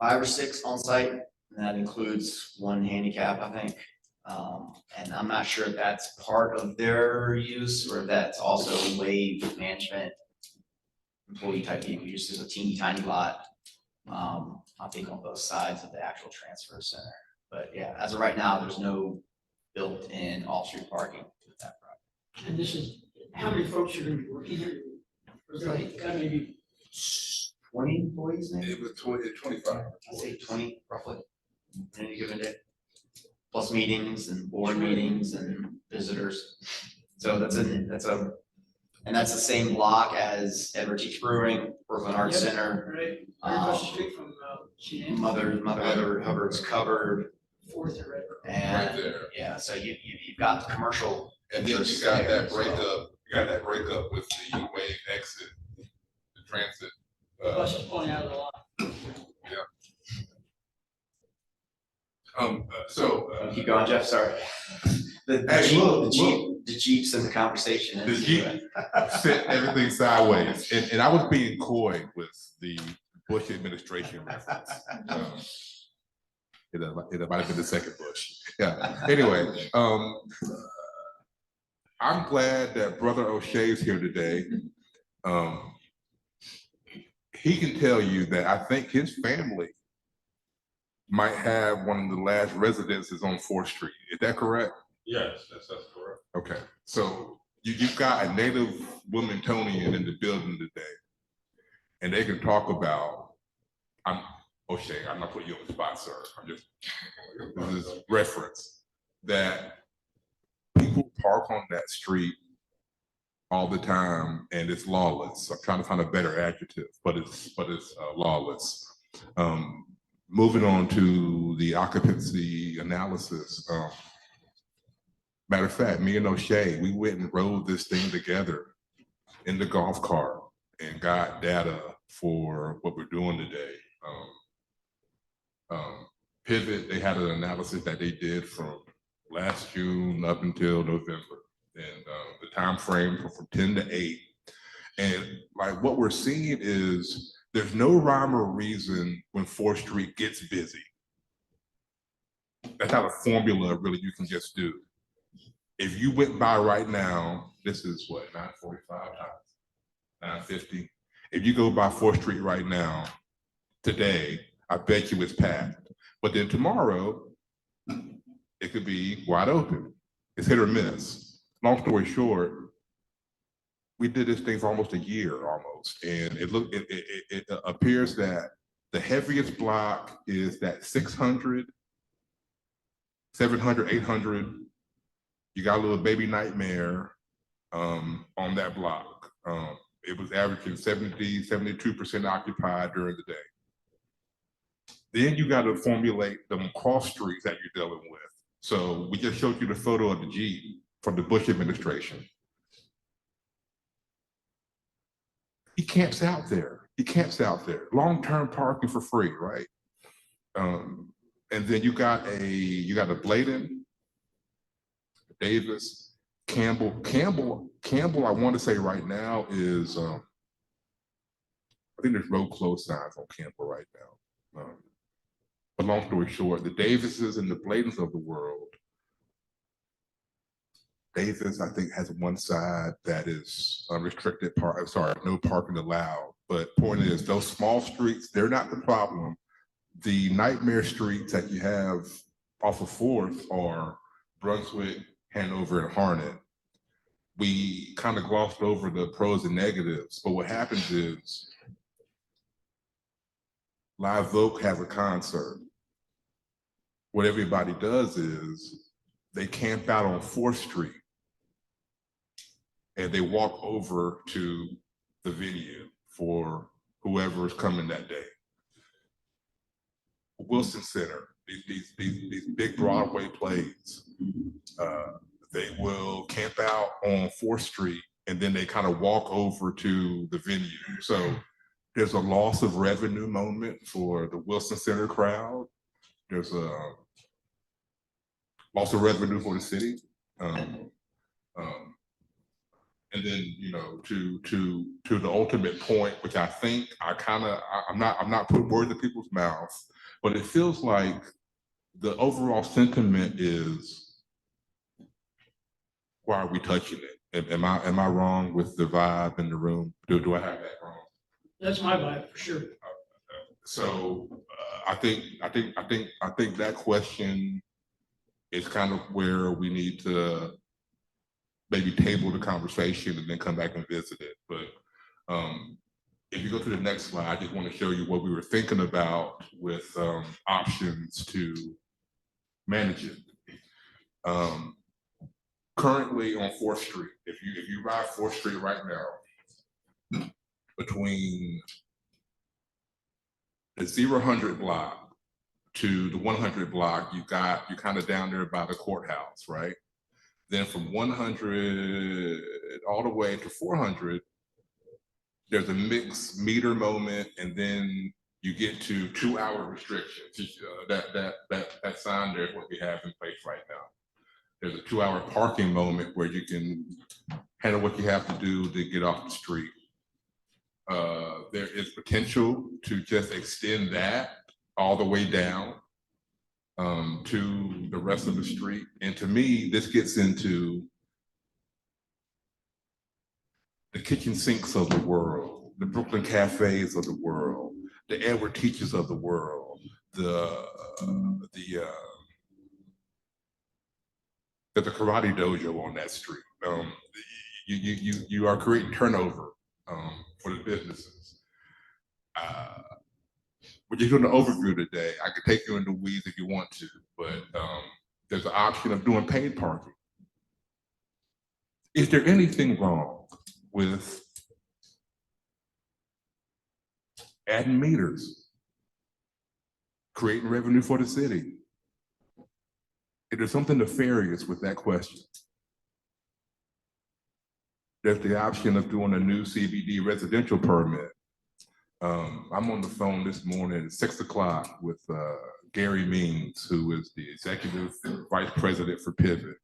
or 6 on site, and that includes 1 handicap, I think. And I'm not sure if that's part of their use or if that's also wave management employee type vehicle use. There's a teeny tiny lot, I think on both sides of the actual transfer center. But yeah, as of right now, there's no built-in off-street parking with that project. And this is, how many folks are gonna be working here? Or like, got maybe 20 employees maybe? It was 25. I'd say 20 roughly, on any given day. Plus meetings and board meetings and visitors. So that's the same block as Edward Teach Brewing, Brooklyn Arts Yes. Center, right across the street from, CNN, Mother Hubbard's Covered, 4th or right. Right and there. yeah, so you've got the commercial. And then you interests got there that as well. breakup, with the wave exit, the transit. Buses pulling out of the lot. Keep going, Jeff, sorry. Hey, look, The Jeeps in the conversation. The Jeep set everything sideways, and I was being coy with the Bush administration reference. It might have been the second Bush. Yeah, anyway, I'm glad that Brother O'Shea is here today. He can tell you that I think his family might have one of the last residences on 4th Street. Is that correct? yes, that's correct. Okay, so you've got a native Wilmingtonian in the building today, and they can talk about, O'Shea, I'm not putting you on the spot, sir. This is reference, that people park on that street all the time and it's lawless. I'm trying to find a better adjective, but it's lawless. Moving on to the occupancy analysis. Matter of fact, me and O'Shea, we went and rode this thing together in the golf cart and got data for what we're doing today. Pivot, they had an analysis that they did from last June up until November, and the time frame from 10 to 8. And like what we're seeing is there's no rhyme or reason when 4th Street gets busy. That's not a formula really you can just do. If you went by right now, this is what, 9:45, 9:50. If you go by 4th Street right now, today, I bet you it's packed. But then tomorrow, it could be wide open. It's hit or miss. Long story short, we did this thing for almost a year almost. And it appears that the heaviest block is that 600, 700, 800. You got a little baby nightmare on that block. It was averaging 72% occupied during the day. Then you got to formulate them cross streets that you're dealing with. So we just showed you the photo of the Jeep from the Bush administration. He camps out there. Long-term parking for free, right? And then you got a Bladen, Davis, Campbell, I want to say right now is, I think there's road close signs on Campbell right now. But long story short, the Davises and the Bladens of the world, Davis, I think, has one side that is unrestricted no parking allowed. But point is, those small streets, they're not the problem. The nightmare streets that you have off of 4th are Brunswick, Hanover, and Harnett. We kind of glossed over the pros and negatives, but what happens is Live Oak has a concert. What everybody does is they camp out on 4th Street and they walk over to the venue for whoever is coming that day. Wilson Center, these big Broadway plays, they will camp out on 4th Street and then they kind of walk over to the venue. So there's a loss of revenue moment for the Wilson Center crowd. There's a loss of revenue for the city. And then, you know, to the ultimate point, which I think I'm not putting words in people's mouths, but it feels like the overall sentiment is, why are we touching it? Am I wrong with the vibe in the room? Do I have that wrong? That's my vibe for sure. So I think that question is kind of where we need to maybe table the conversation and then come back and visit it. But if you go to the next slide, I just want to show you what we were thinking about with options to manage it. Currently on 4th Street, if you ride 4th Street right now, between the 0-100 block to the 100 block, you're kind of down there by the courthouse, right? Then from 100 all the way to 400, there's a mixed meter moment, and then you get to 2-hour restrictions. That sign there is what we have in place right now. There's a 2-hour parking moment where you can handle what you have to do to get off the street. There is potential to just extend that all the way down to the rest of the street. And to me, this gets into the kitchen sinks of the world, the Brooklyn cafes of the world, the Edward Teachers of the world, there's a karate dojo on that street. You are creating turnover for the businesses. We're just doing an overview today. I could take you into weeds if you want to, but there's an option of doing paid parking. Is there anything wrong with adding meters, creating revenue for the city? Is there something nefarious with that question? There's the option of doing a new CBD residential permit. I'm on the phone this morning at 6 o'clock with Gary Means, who is the executive vice president for Pivot.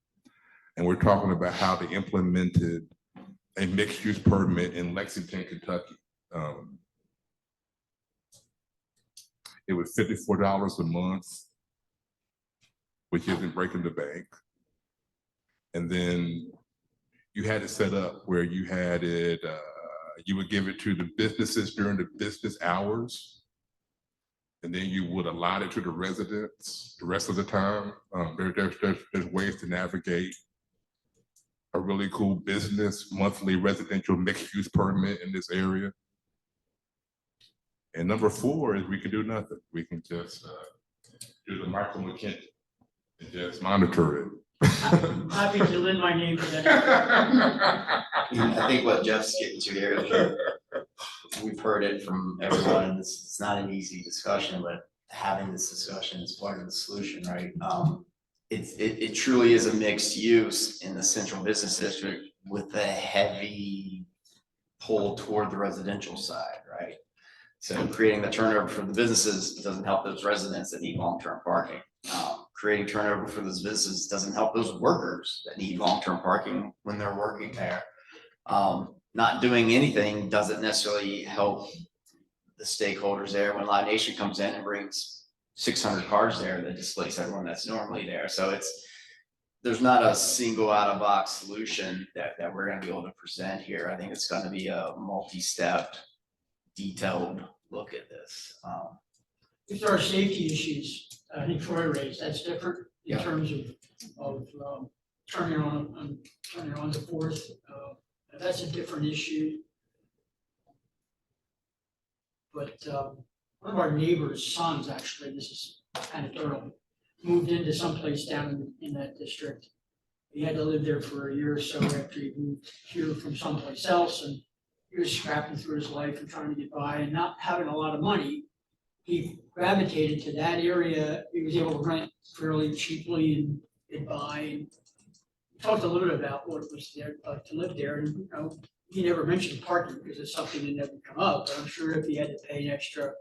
And we're talking about how they implemented a mixed use permit in Lexington, Kentucky. It was $54 a month, which isn't breaking the bank. And then you had it set up where you had it, you would give it to the businesses during the business hours, and then you would allot it to the residents the rest of the time. There's ways to navigate a really cool business monthly residential mixed use permit in this area. And number 4 is we can do nothing. We can just do the Michael McKinney and just monitor it. I'm happy to lend my name to that. I think what Jeff's getting to here, we've heard it from everyone, and it's not an easy discussion, but having this discussion is part of the solution, right? It truly is a mixed use in the central business district with a heavy pull toward the residential side, right? So creating the turnover for the businesses doesn't help those residents that need long-term parking. creating turnover for those businesses doesn't help those workers that need long-term parking when they're working there. Not doing anything doesn't necessarily help the stakeholders there. When Live Nation comes in and brings 600 cars there that displace everyone that's normally there. So there's not a single out-of-box solution that we're gonna be able to present here. I think it's gonna be a multi-step, detailed look at this. If there are safety issues, I think Troy raised, that's different in Yeah. terms of turning on the fourth. That's a different issue. But one of our neighbors' sons, actually, this is anecdotal, moved into someplace down in that district. He had to live there for a year or so after he moved here from someplace else, and he was scrapping through his life and trying to get by and not having a lot of money. He gravitated to that area. He was able to rent fairly cheaply and get by. And talked a little bit about what it was there, like to live there, and he never mentioned parking because it's something that never come up. But I'm sure if he had to pay an extra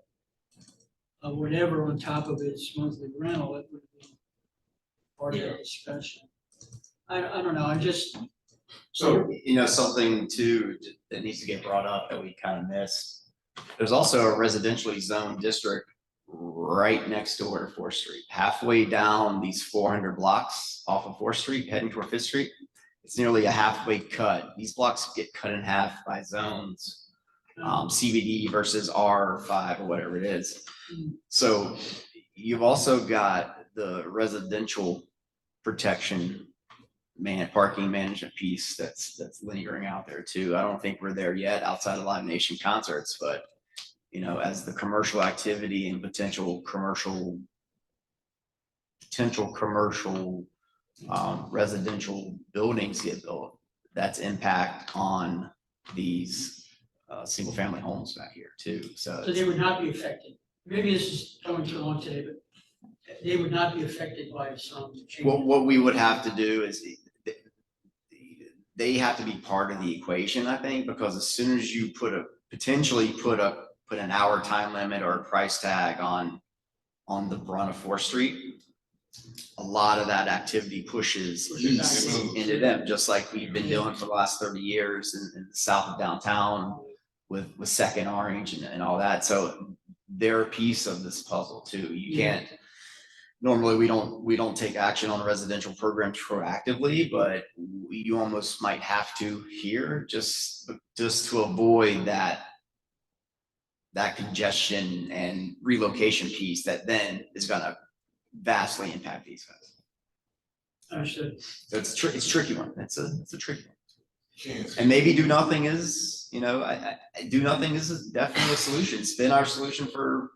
whatever on top of his monthly rental, it would be part of the discussion. I don't know. So, Something too that needs to get brought up that we kind of missed. There's also a residentially zoned district right next door to 4th Street, halfway down these 400 blocks off of 4th Street, heading toward 5th Street. It's nearly a halfway cut. These blocks get cut in half by zones, CBD versus R5 or whatever it is. So you've also got the residential protection parking management piece that's lingering out there too. I don't think we're there yet outside of Live Nation concerts, but as the commercial activity and potential commercial residential buildings get built, that's impact on these single family homes back here too. So they would not be affected. Maybe this is going too long today, but they would not be affected by some change. what we would have to do is they have to be part of the equation, I think, because as soon as you potentially put an hour time limit or a price tag on the brunt of 4th Street, a lot of that activity pushes east into them, just like we've been doing for the last 30 years in the south of downtown with Second Orange and all that. So they're a piece of this puzzle too. You can't. Normally, we don't take action on residential programs proactively, but you almost might have to here just to avoid that congestion and relocation piece that then is going to vastly impact these guys. Understood. So it's a tricky one. It's a tricky one. Chance. And maybe do nothing is, do nothing is definitely a solution. It's been our solution for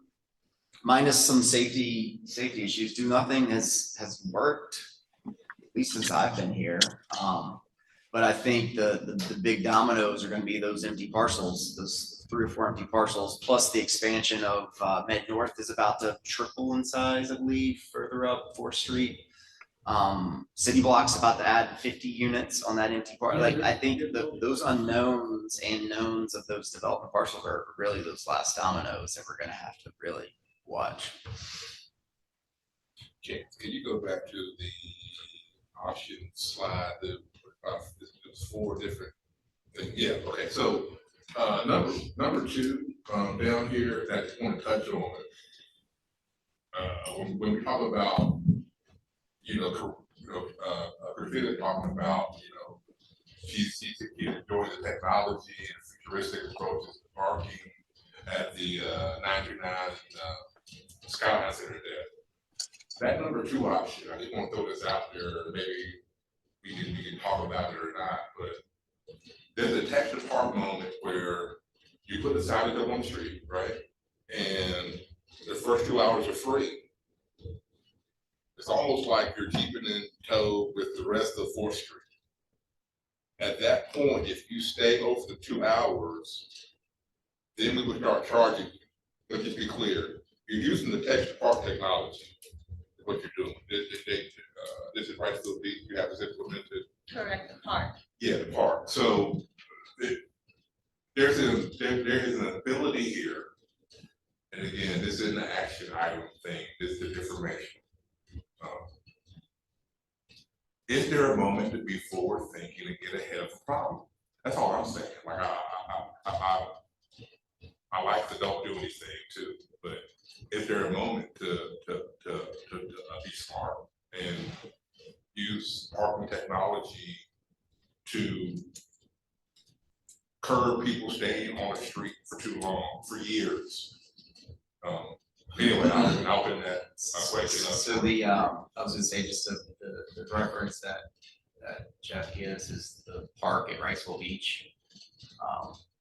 minus some safety issues. Do nothing has worked, at least since I've been here. But I think the big dominoes are going to be those empty parcels, those 3 or 4 empty parcels, plus the expansion of Med North is about to triple in size, I believe, further up 4th Street. City Block's about to add 50 units on that empty part. Like, I think those unknowns and knowns of those development parcels are really those last dominoes that we're going to have to really watch. Chance, can you go back to the option slide? It was 4 different things. Yeah, okay. So number 2 down here, I just want to touch on it. When we talk about Christina talking about she's enjoying the technology and futuristic approaches to parking at the 929 Skyline Center there. That number 2 option, I just want to throw this out there. Maybe we can talk about it or not, but there's a Texas Park moment where you put the signage up on the street, right? And the first 2 hours are free. It's almost like you're keeping in tow with the rest of 4th Street. At that point, if you stay over the 2 hours, then we would start charging. Let's just be clear. You're using the Texas Park technology, what you're doing. This is right still be, you have this implemented. Correct, the park. Yeah, the park. So there is an ability here. And again, this isn't an action item thing, this is information. is there a moment to be forward thinking and get ahead of the problem? That's all I'm saying. Like, I like the don't do anything too, but is there a moment to be smart and use parking technology to curb people staying on the street for too long, for years? Anyway, I'll put that question up. So I was gonna say, just the reference that Jeff gives is the park at Riceville Beach.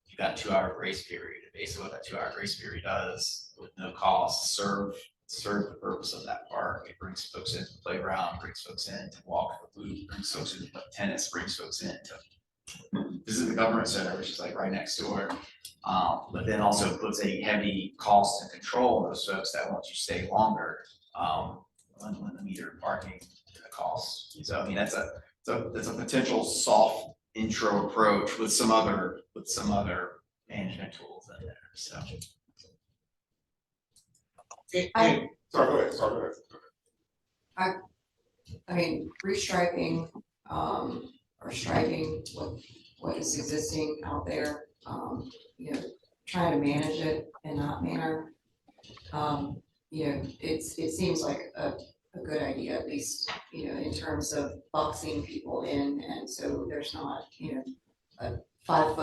You got 2 hour grace period. Basically what that 2 hour grace period does with no cost, serve the purpose of that park. It brings folks in to play around, brings folks in to walk the loop, brings folks in to play tennis, brings folks in to visit the government center, which is like right next door. But then also puts a heavy cost and control on those folks that want to stay longer, when the metered parking costs. So I mean, that's a potential soft intro approach with some other management tools in there, so. I- Sorry, go ahead. I mean, restriping, or striping what is existing out there, you know, trying to manage it in that manner. You know, it seems like a good idea, at least, you know, in terms of boxing people in, and so there's not, you know, a 5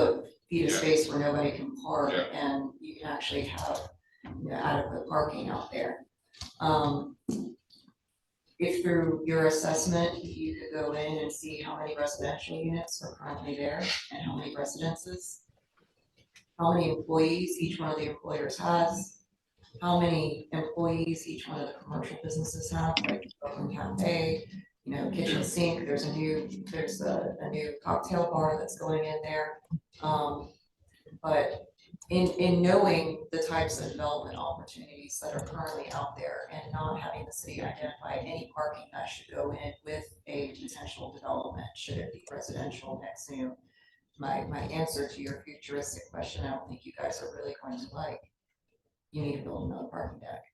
feet of Yeah. space where nobody can park, Yeah. and you can actually have, you know, adequate parking out there. If through your assessment, you could go in and see how many residential units are currently there and how many residences, how many employees each one of the employers has, how many employees each one of the commercial businesses have, like Open Cafe, you know, kitchen sink, there's a new cocktail bar that's going in there. But in knowing the types of development opportunities that are currently out there and not having the city identify any parking that should go in with a potential development, should it be residential next to, my answer to your futuristic question, I don't think you guys are really going to like, you need to build another parking deck.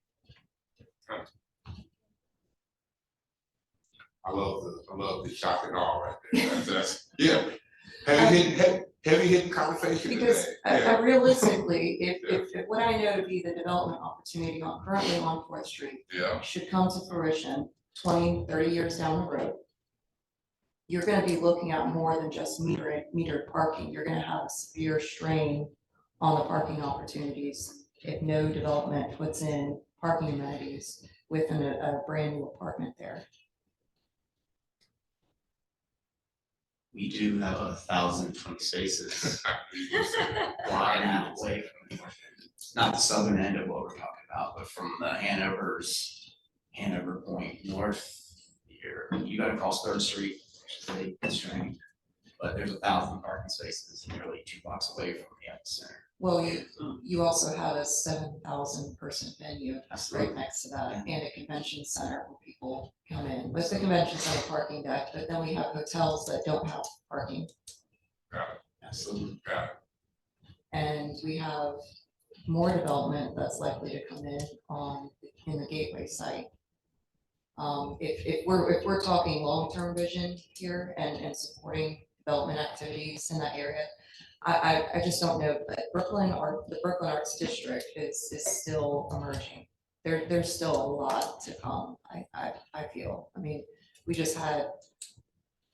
I love the shock and awe right there. That's yeah. Heavy hitting conversation Because today. I realistically, if what I know to be the development opportunity currently on 4th Street Yeah, should come to fruition 20, 30 years down the road, you're gonna be looking at more than just metered parking. You're gonna have a severe strain on the parking opportunities if no development puts in parking amenities within a brand new apartment there. We do have 1,020 spaces blocking out away from, not the southern end of what we're talking about, but from the Hanover Point north here, you gotta cross 3rd Street, which is a constraint. But there's 1,000 parking spaces nearly 2 blocks away from the epicenter. Well, you also have a 7,000 person venue right next to that, and a convention center where people come in with the convention center parking deck, but then we have hotels that don't have parking. Absolutely. And we have more development that's likely to come in the Gateway site. If we're talking long-term vision here and supporting development activities in that area, I just don't know, but the Brooklyn Arts District is still emerging. There's still a lot to come, I feel. I mean, we had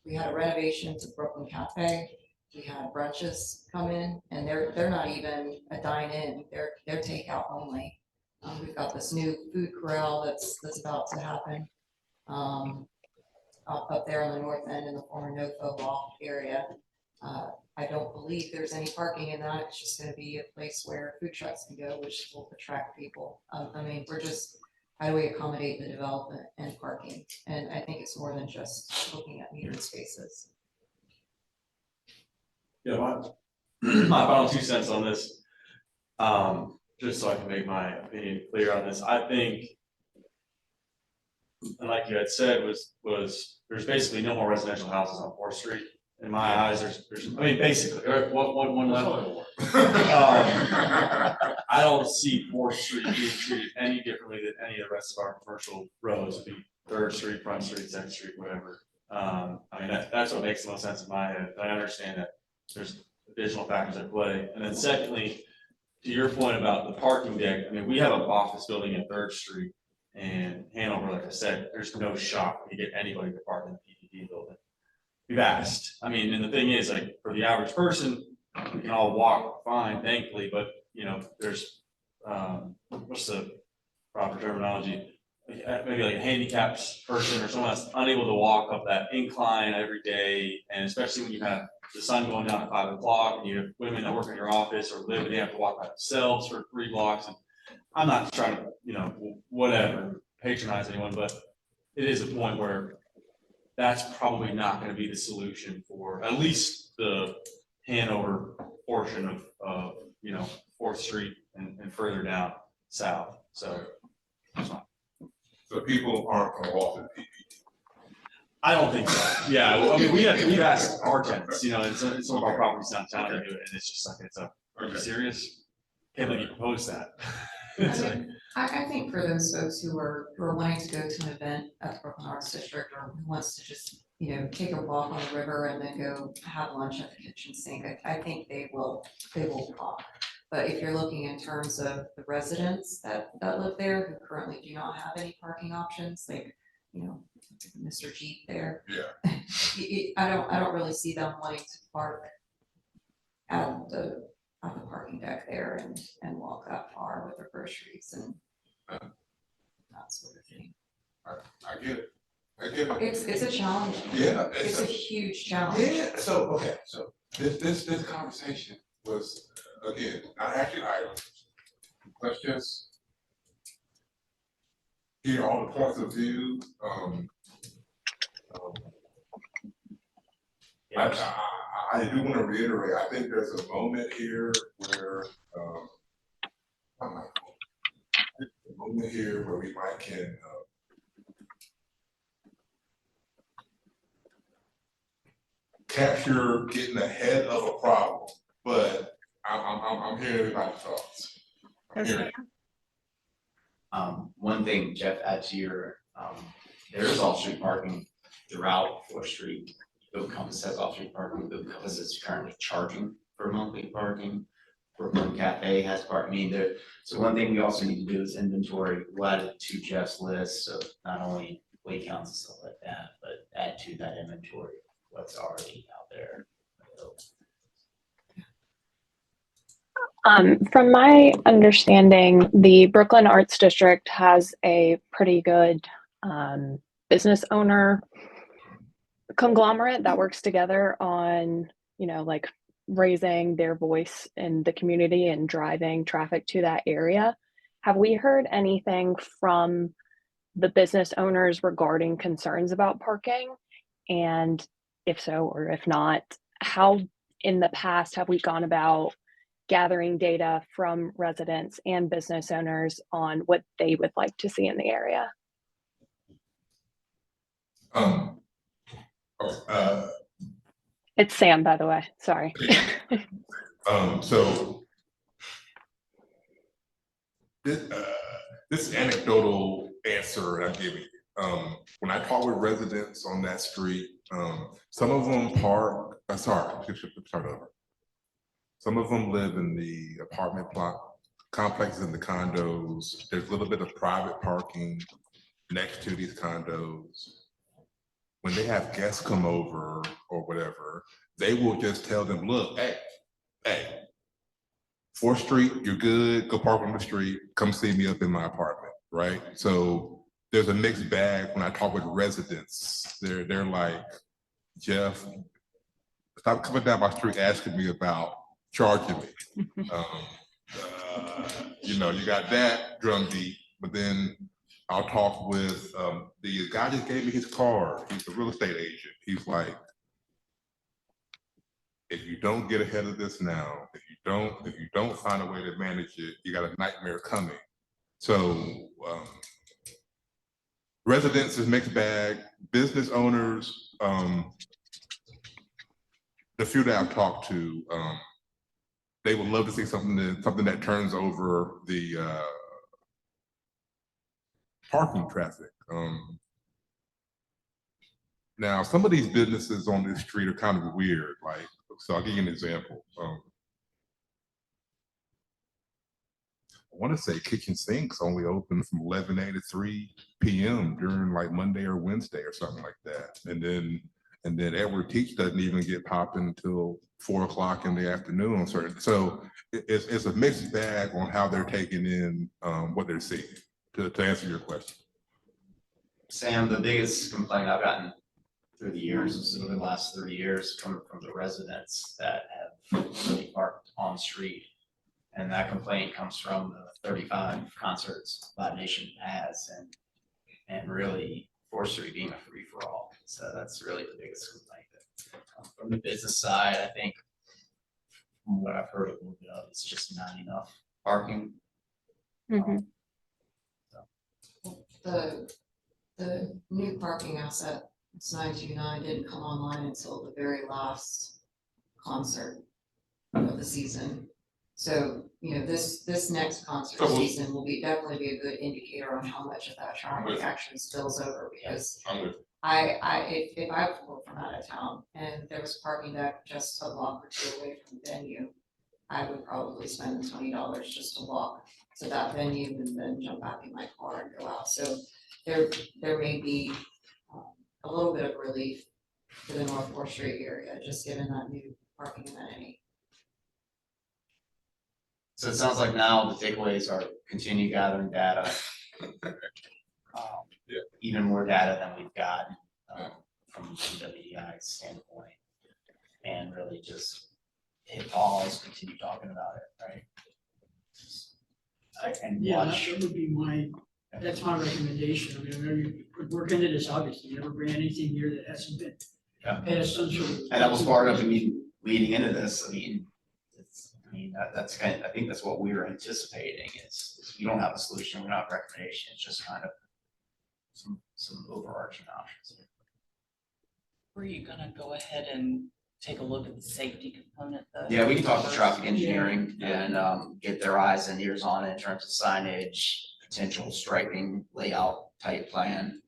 a renovation to Brooklyn Cafe, we had brunches come in, and they're not even a dine-in, they're takeout only. We've got this new food corral that's about to happen, up there on the north end in the former NoFo loft area. I don't believe there's any parking in that. It's just gonna be a place where food trucks can go, which will attract people. I mean, we're just, how do we accommodate the development and parking? And I think it's more than just looking at metered spaces. Yeah, my final 2 cents on this, just so I can make my opinion clear on this, I think, and like you had said, was there's basically no more residential houses on 4th Street. In my eyes, there's, I mean, basically, one level. I don't see 4th Street being treated any differently than any of the rest of our commercial roads, be 3rd Street, Front Street, 2nd Street, whatever. I mean, that's what makes the most sense in my head. I understand that there's additional factors at play. And then secondly, to your point about the parking deck, I mean, we have an office building in Third Street in Hanover, like I said, there's no shop to get anybody to park in the PPD building. We've asked, I mean, and the thing is, like, for the average person, we can all walk fine, thankfully, but, you know, there's, what's the proper terminology? Maybe like a handicapped person or someone that's unable to walk up that incline every day, and especially when you have the sun going down at 5 o'clock, and you have women that work in your office or live, and they have to walk by themselves for 3 blocks. And I'm not trying to, you know, whatever, patronize anyone, but it is a point where that's probably not gonna be the solution for at least the Hanover portion of, you know, Fourth Street and further down south, so. That's fine. So people aren't gonna walk in PPD. I don't think so, yeah, I mean, we've asked our tenants, you know, and some of our properties downtown to do it, and it's just like, are you serious? Can't believe you proposed that. It's like, I think for those folks who are wanting to go to an event at the Brooklyn Arts District, or who wants to just, you know, take a walk on the river and then go have lunch at the kitchen sink, I think they will walk. But if you're looking in terms of the residents that live there who currently do not have any parking options, like, you know, Mr. Jeep there. Yeah. I don't really see them wanting to park at the parking deck there and walk that far with their groceries and that sort of thing. I get it. I get it. It's a challenge. Yeah. It's a huge challenge. Yeah, so, okay, so this conversation was, again, not actually items. Let's just hear all the points of view. I do want to reiterate, I think there's a moment here where, a moment here where we might can, capture getting ahead of a problem, but I'm hearing everybody's thoughts. I'm hearing- One thing, Jeff, add to your, there is off-street parking throughout Fourth Street. Bill Compass has off-street parking, Bill Compass is currently charging for monthly parking. Brooklyn Cafe has parking there. So one thing we also need to do is inventory, we'll add it to Jeff's list of not only weight counts and stuff like that, but add to that inventory what's already out there. From my understanding, the Brooklyn Arts District has a pretty good business owner conglomerate that works together on, you know, like raising their voice in the community and driving traffic to that area. Have we heard anything from the business owners regarding concerns about parking? And if so, or if not, how in the past have we gone about gathering data from residents and business owners on what they would like to see in the area? It's Sam, by the way, sorry. So this anecdotal answer I'm giving you, when I talk with residents on that street, some of them park, start over. Some of them live in the apartment block complexes and the condos. There's a little bit of private parking next to these condos. When they have guests come over or whatever, they will just tell them, look, hey, 4th Street, you're good, go park on the street, come see me up in my apartment, right? So there's a mixed bag when I talk with residents. They're like, Jeff, stop coming down my street asking me about charging me. You know, you got that drumbeat, but then I'll talk with the guy just gave me his card. He's a real estate agent. He's like, if you don't get ahead of this now, if you don't find a way to manage it, you got a nightmare coming. So residents is mixed bag. Business owners, the few that I've talked to, they would love to see something that turns over the parking traffic. Now, some of these businesses on this street are kind of weird, like, so I'll give you an example. I want to say Kitchen Sinks only open from 11 a to 3 p.m. during like Monday or Wednesday or something like that. And then Edward Teach doesn't even get popping until 4 o'clock in the afternoon. So it's a mixed bag on how they're taking in what they're seeing, to answer your question. Sam, the biggest complaint I've gotten through the years, over the last 30 years, coming from the residents that have really parked on the street. And that complaint comes from the 35 concerts Live Nation has, and really 4th Street being a free-for-all. So that's really the biggest complaint. From the business side, I think, from what I've heard a little bit of, it's just not enough parking. Mhm. The new parking asset, it's 929, didn't come online until the very last concert of the season. So, you know, this next concert So we'll- season will definitely be a good indicator on how much of that traffic actually spills over, because I'm with if I were from out of town and there was parking deck just a block or 2 away from the venue, I would probably spend the $20 just to walk to that venue and then jump back in my car and go out. So there may be a little bit of relief for the North 4th Street area, just given that new parking amenity. So it sounds like now the takeaways are continue gathering data. Yeah. Even more data than we've got from WDI's standpoint. And really just hit pause, continue talking about it, right? And Yeah, watch. that would be that's my recommendation. I mean, whenever you put work into this, obviously, you never bring anything here that hasn't been Yeah. passed some sort of. And that was part of, leading into this, that's kind of, I think that's what we were anticipating is we don't have a solution, we don't have a recommendation, it's just kind of some overarching options. Were you gonna go ahead and take a look at the safety component though? Yeah, we can talk to traffic engineering and get their eyes and ears on it in terms of signage, potential striping, layout type plan,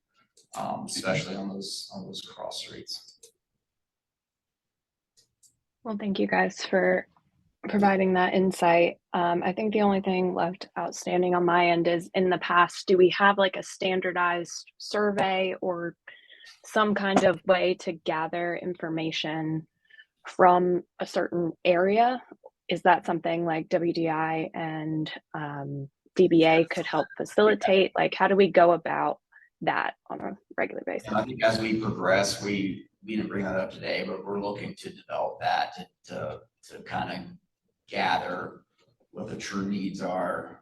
especially on those cross streets. Well, thank you guys for providing that insight. I think the only thing left outstanding on my end is, in the past, do we have like a standardized survey or some kind of way to gather information from a certain area? Is that something like WDI and DBA could help facilitate? Like, how do we go about that on a regular basis? And I think as we progress, we didn't bring that up today, but we're looking to develop that to kind of gather what the true needs are.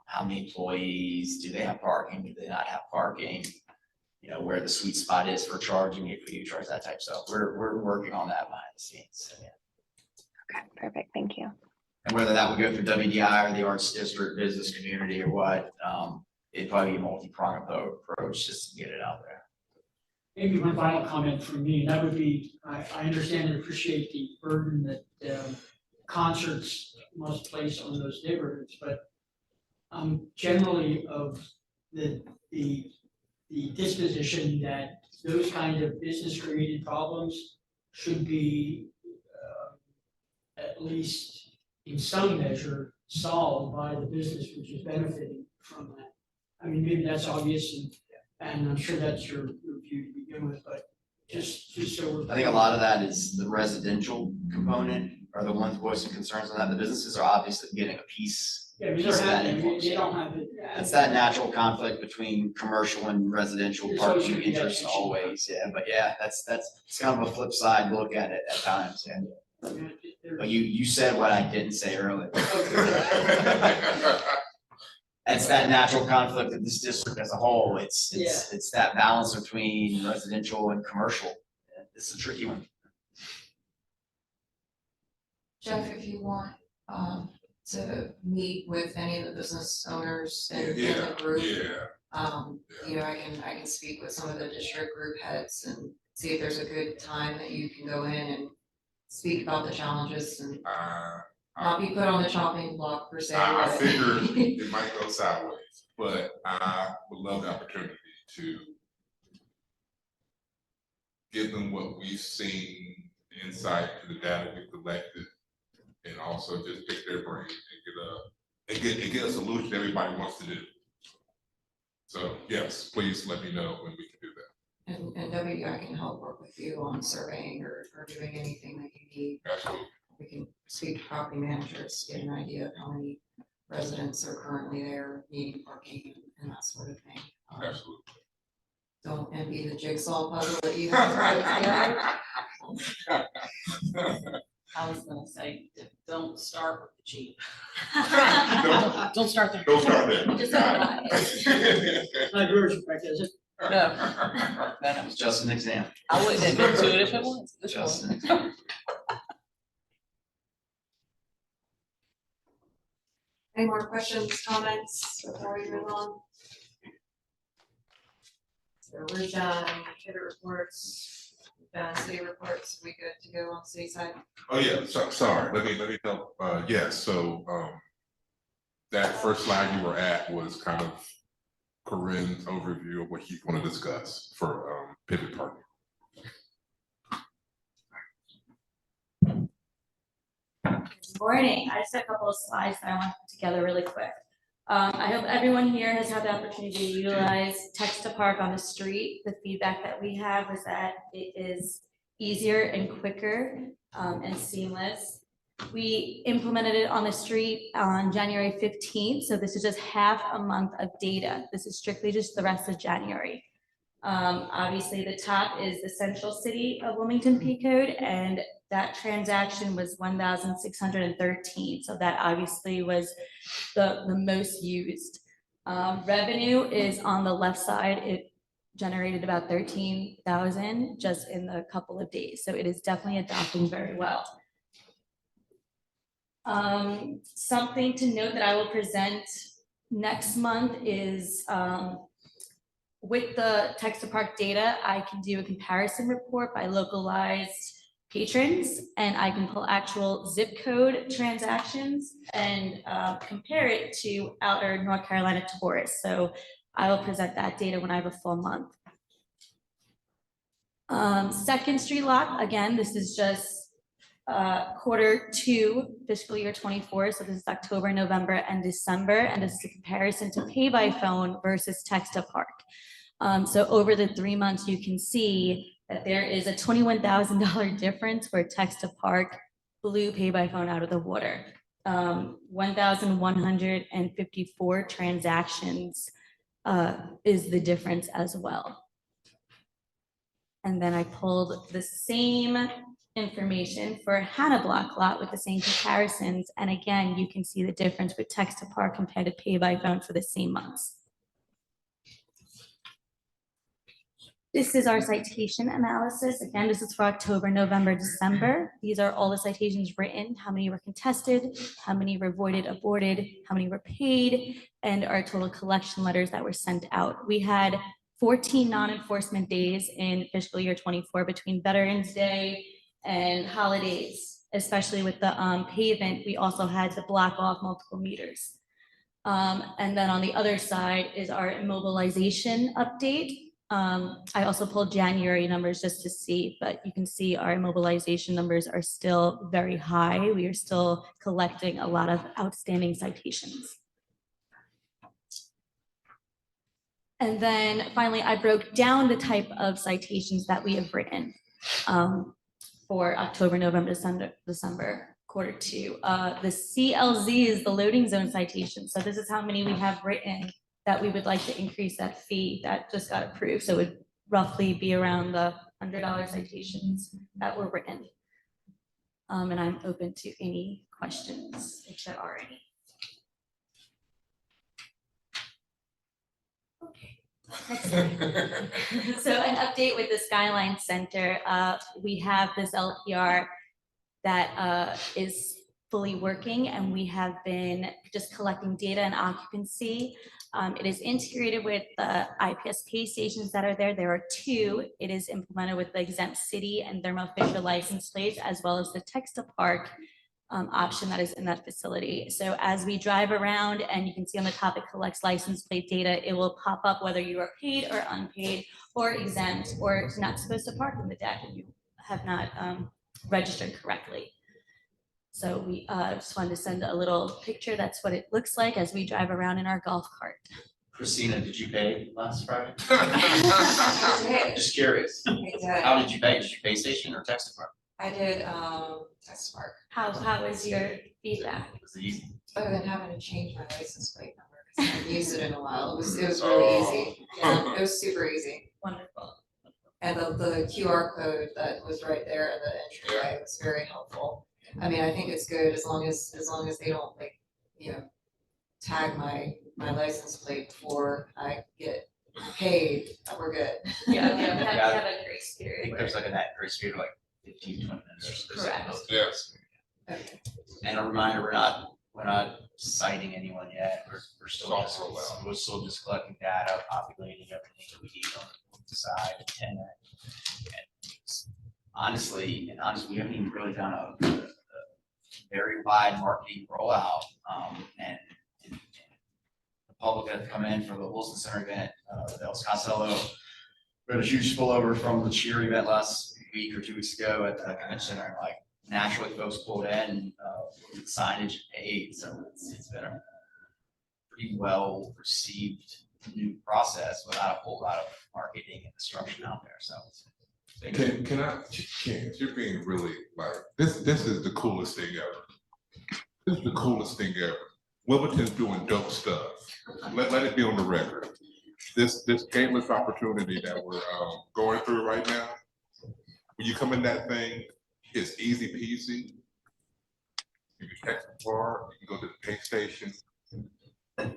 How many employees, do they have parking, do they not have parking? You know, where the sweet spot is for charging, if you charge, that type of stuff. We're working on that behind the scenes. So, yeah. Okay, perfect. Thank you. And whether that would go through WDI or the arts district, business community, or what, it'd probably be a multi-pronged approach just to get it out there. Maybe one final comment from me, and that would be, I understand and appreciate the burden that concerts must place on those neighborhoods, but generally of the disposition that those kind of business created problems should be at least in some measure solved by the business which is benefiting from that. I mean, maybe that's obvious, and I'm sure that's your view to begin with, but just so we're. I think a lot of that is the residential component are the ones voicing concerns on that. The businesses are obviously getting a piece. Yeah, we piece don't of that have, influence. they don't have it. It's that natural conflict between commercial and residential There's always parking gonna be that interests tension. always, yeah, but yeah, it's kind of a flip side look at it at times, yeah. But you said what I didn't say earlier. It's that natural conflict of this district as a whole. It's that balance between residential and commercial. It's a tricky one. Jeff, if you want, to meet with any of the business owners in Yeah, the group, yeah. you know, I can speak with some of the district group heads and see if there's a good time that you can go in and speak about the challenges and not be put on the chopping block per se. I but- figured it might go sideways, but I would love the opportunity to give them what we've seen, insight to the data we've collected, and also just pick their brain and get a solution everybody wants to do. So yes, please let me know when we can do that. And WDI can help work with you on surveying or doing anything that you need. Absolutely. We can speak to property managers, get an idea of how many residents are currently there needing parking and that sort of thing. Absolutely. Don't envy the jigsaw puzzle that you have to put together. I was gonna say, don't start with the Jeep. Don't- Don't start there. Don't start there. Just don't. Not yours, Rebecca, is it? No, It was just an example. I wouldn't admit to it if it was. This Just one. an example. Any more questions, comments before we move on? So we're done, computer reports, done city reports, we good to go on city side? Oh, yeah, sorry, let me help, yes, so, that first slide you were at was kind of Corinne's overview of what he's gonna discuss for, pivot parking. Morning. I just have a couple of slides that I want to put together really quick. I hope everyone here has had the opportunity to utilize text to park on the street. The feedback that we have is that it is easier and quicker and seamless. We implemented it on the street on January 15th. So this is just half a month of data. This is strictly just the rest of January. Obviously the top is the central city of Wilmington P code, and that transaction was 1,613. So that obviously was the most used. Revenue is on the left side. It generated about 13,000 just in a couple of days. So it is definitely adopting very well. Something to note that I will present next month is with the text to park data, I can do a comparison report by localized patrons, and I can pull actual zip code transactions and compare it to outer North Carolina tourists. So I will present that data when I have a full month. Second Street Lock, again, this is just Q2 fiscal year 24. So this is October, November, and December, and this is a comparison to pay by phone versus text to park. So over the 3 months, you can see that there is a $21,000 difference where text to park blew pay by phone out of the water. 1,154 transactions is the difference as well. And then I pulled the same information for Hannah Block Lot with the same comparisons. And again, you can see the difference with text to park compared to pay by phone for the same months. This is our citation analysis. Again, this is for October, November, December. These are all the citations written, how many were contested, how many were voided, aborted, how many were paid, and our total collection letters that were sent out. We had 14 non-enforcement days in fiscal year 24 between Veterans Day and holidays, especially with the pavement. We also had to block off multiple meters. And then on the other side is our immobilization update. I also pulled January numbers just to see, but you can see our immobilization numbers are still very high. We are still collecting a lot of outstanding citations. And then finally, I broke down the type of citations that we have written for October, November, December, Q2. The CLZ is the loading zone citation. So this is how many we have written that we would like to increase that fee that just got approved. So it would roughly be around the $100 citations that were written. And I'm open to any questions if there are any. Okay. Next slide. So an update with the Skyline Center. We have this LPR that is fully working, and we have been just collecting data and occupancy. It is integrated with the IPS pay stations that are there. There are 2. It is implemented with the exempt city and Thermo Fisher license plates, as well as the text to park option that is in that facility. So as we drive around and you can see on the top, it collects license plate data, it will pop up whether you are paid or unpaid or exempt or not supposed to park in the deck and you have not registered correctly. So we just wanted to send a little picture. That's what it looks like as we drive around in our golf cart. Christina, did you pay last Friday? Hey, Just curious. I did. How did you pay? Did you pay station or text department? I did, text mark, How was your feedback? Was it easy? other than having to change my license plate number, because I haven't used it in a while, it was really easy. Yeah, it was super easy. Wonderful. And the QR code that was right there in the entryway was very helpful. I mean, I think it's good as long as they don't like, you know, tag my license plate before I get paid, we're good. Yeah, we have a grace I period. think there's like a net grace period of like 15, 20 minutes or something. Correct. Yes. Okay. And a reminder, we're not citing anyone yet. We're still just, Soft rollout. we're still just collecting data, populating everything that we need on the side and tenant. And honestly, we haven't even really done a very wide marketing rollout. And the public that come in for the Wilson Center event, the El Costello. We had a huge spillover from the cheer event last week or 2 weeks ago at the convention center. Like naturally, folks pulled in, signage paid, so it's been a pretty well received new process without a whole lot of marketing and instruction out there. So. Can I, you're being really like, this is the coolest thing ever. This is the coolest thing ever. Wilmington's doing dope stuff. Let it be on the record. This gateless opportunity that we're going through right now, when you come in that thing, it's easy peasy. You can text the car, you can go to the pay station. We're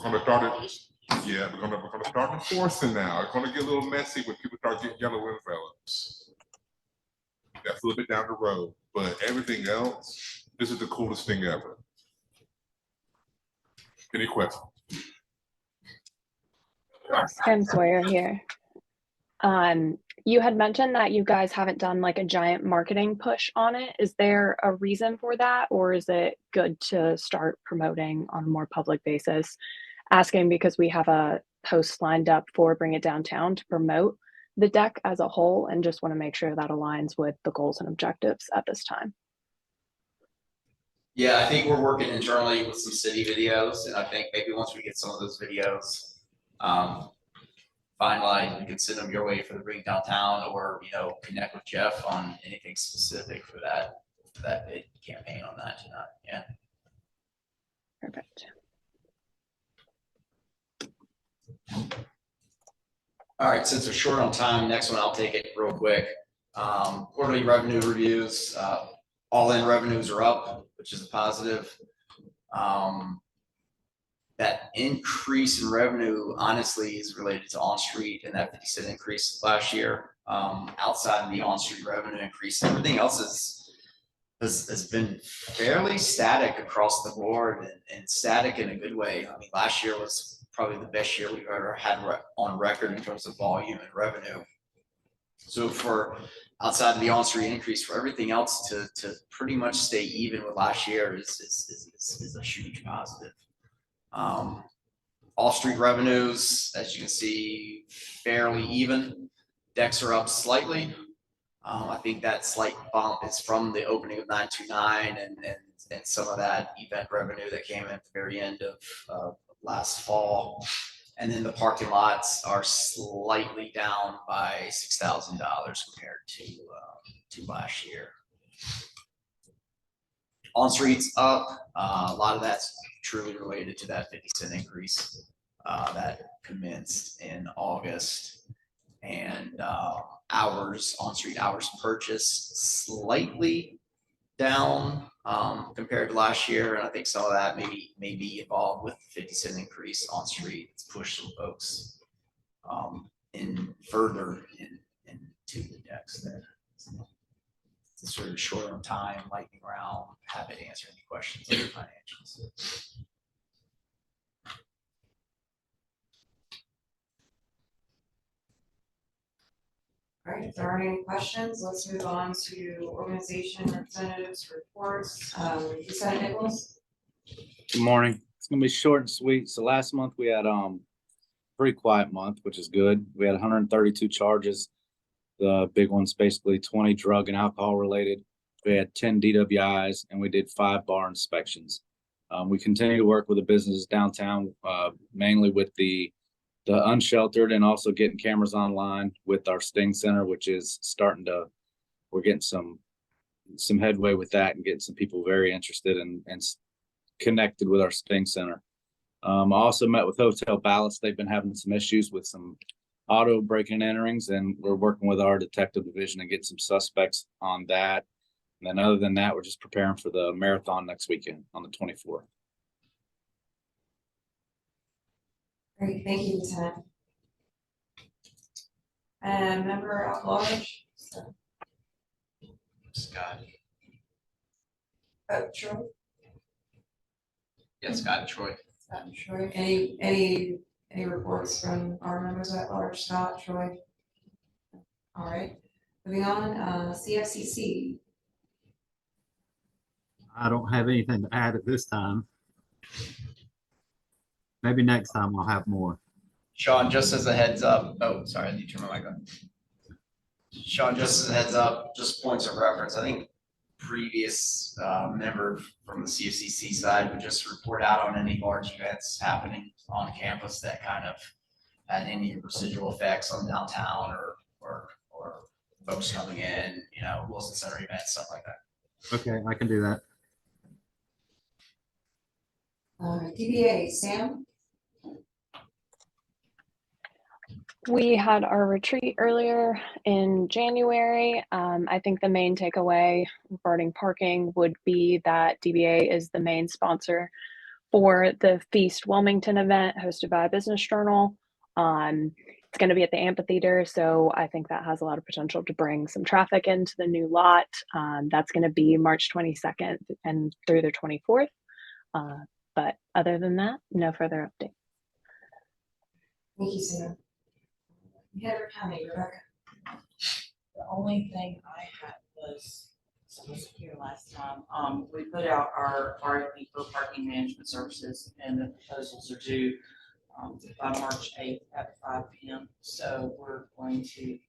gonna start it. Yeah, we're gonna start enforcing now. It's gonna get a little messy when people start getting yellow envelopes. That's a little bit down the road, but everything else, this is the coolest thing ever. Any questions? Kim Sawyer here. You had mentioned that you guys haven't done like a giant marketing push on it. Is there a reason for that, or is it good to start promoting on a more public basis? Asking because we have a post lined up for Bring It Downtown to promote the deck as a whole, and just want to make sure that aligns with the goals and objectives at this time. Yeah, I think we're working internally with some city videos, and I think maybe once we get some of those videos finalized, we can send them your way for the Bring Downtown, or connect with Jeff on anything specific for that big campaign on that tonight. Yeah. Perfect. All right, since we're short on time, next one I'll take it real quick. Quarterly revenue reviews, all-in revenues are up, which is a positive. That increase in revenue honestly is related to on-street and that 50-cent increase last year. Outside of the on-street revenue increase, everything else has been fairly static across the board, and static in a good way. I mean, last year was probably the best year we've ever had on record in terms of volume and revenue. So for outside of the on-street increase, for everything else to pretty much stay even with last year is a huge positive. All street revenues, as you can see, fairly even. Decks are up slightly. I think that slight bump is from the opening of 929 and some of that event revenue that came in at the very end of last fall. And then the parking lots are slightly down by $6,000 compared to last year. On streets up, a lot of that's truly related to that 50-cent increase that commenced in August. And hours, on-street hours purchased slightly down compared to last year. And I think some of that may be involved with the 50-cent increase on street. It's pushed some folks in further into the decks there. It's sort of short on time, lightning round, happy to answer any questions on the financials. All right, if there aren't any questions, let's move on to organization representatives reports. Lieutenant Nichols? Good morning. It's gonna be short and sweet. So last month we had pretty quiet month, which is good. We had 132 charges. The big one's basically 20 drug and alcohol related. We had 10 DWIs and we did 5 bar inspections. We continue to work with the businesses downtown, mainly with the unsheltered and also getting cameras online with our Sting Center, which is we're getting some headway with that and getting some people very interested and connected with our Sting Center. I also met with Hotel Ballast. They've been having some issues with some auto breaking and enterings, and we're working with our detective division and get some suspects on that. And then other than that, we're just preparing for the marathon next weekend on the 24th. Great, thank you, Lieutenant. And member at large? Scott. Troy? Yeah, Scott and Troy. Scott and Troy. Any reports from our members at large? Scott, Troy? All right, moving on, CFCC. I don't have anything to add at this time. Maybe next time I'll have more. Sean, just as a heads up, oh, sorry, I need to turn my mic on. Sean, just as a heads up, just points of reference, I think previous member from the CFCC side would just report out on any large events happening on campus that kind of had any residual effects on downtown or folks coming in, you know, Wilson Center events, stuff like that. Okay, I can do that. DBA, Sam? We had our retreat earlier in January. I think the main takeaway regarding parking would be that DBA is the main sponsor for the Feast Wilmington event hosted by Business Journal. It's going to be at the amphitheater, so I think that has a lot of potential to bring some traffic into the new lot. That's going to be March 22nd and through the 24th. But other than that, no further update. Thank you, Sam. Heather County, Rebecca. The only thing I had was, so I was here last time, we put out our RFP for parking management services, and the proposals are due by March 8th at 5 p.m. So we're going to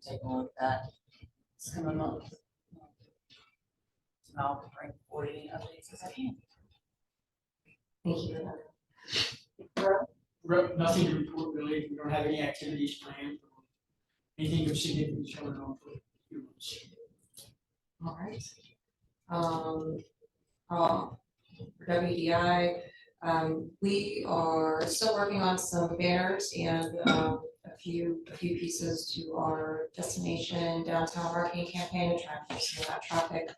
take a look at that this coming month. And I'll bring forward any updates as I can. Thank you, Rebecca. Nothing to report really. We don't have any activities planned. Anything of significance going on for a few months. All right. For WDI, we are still working on some banners and a few pieces to our destination downtown marketing campaign to try and push some of that traffic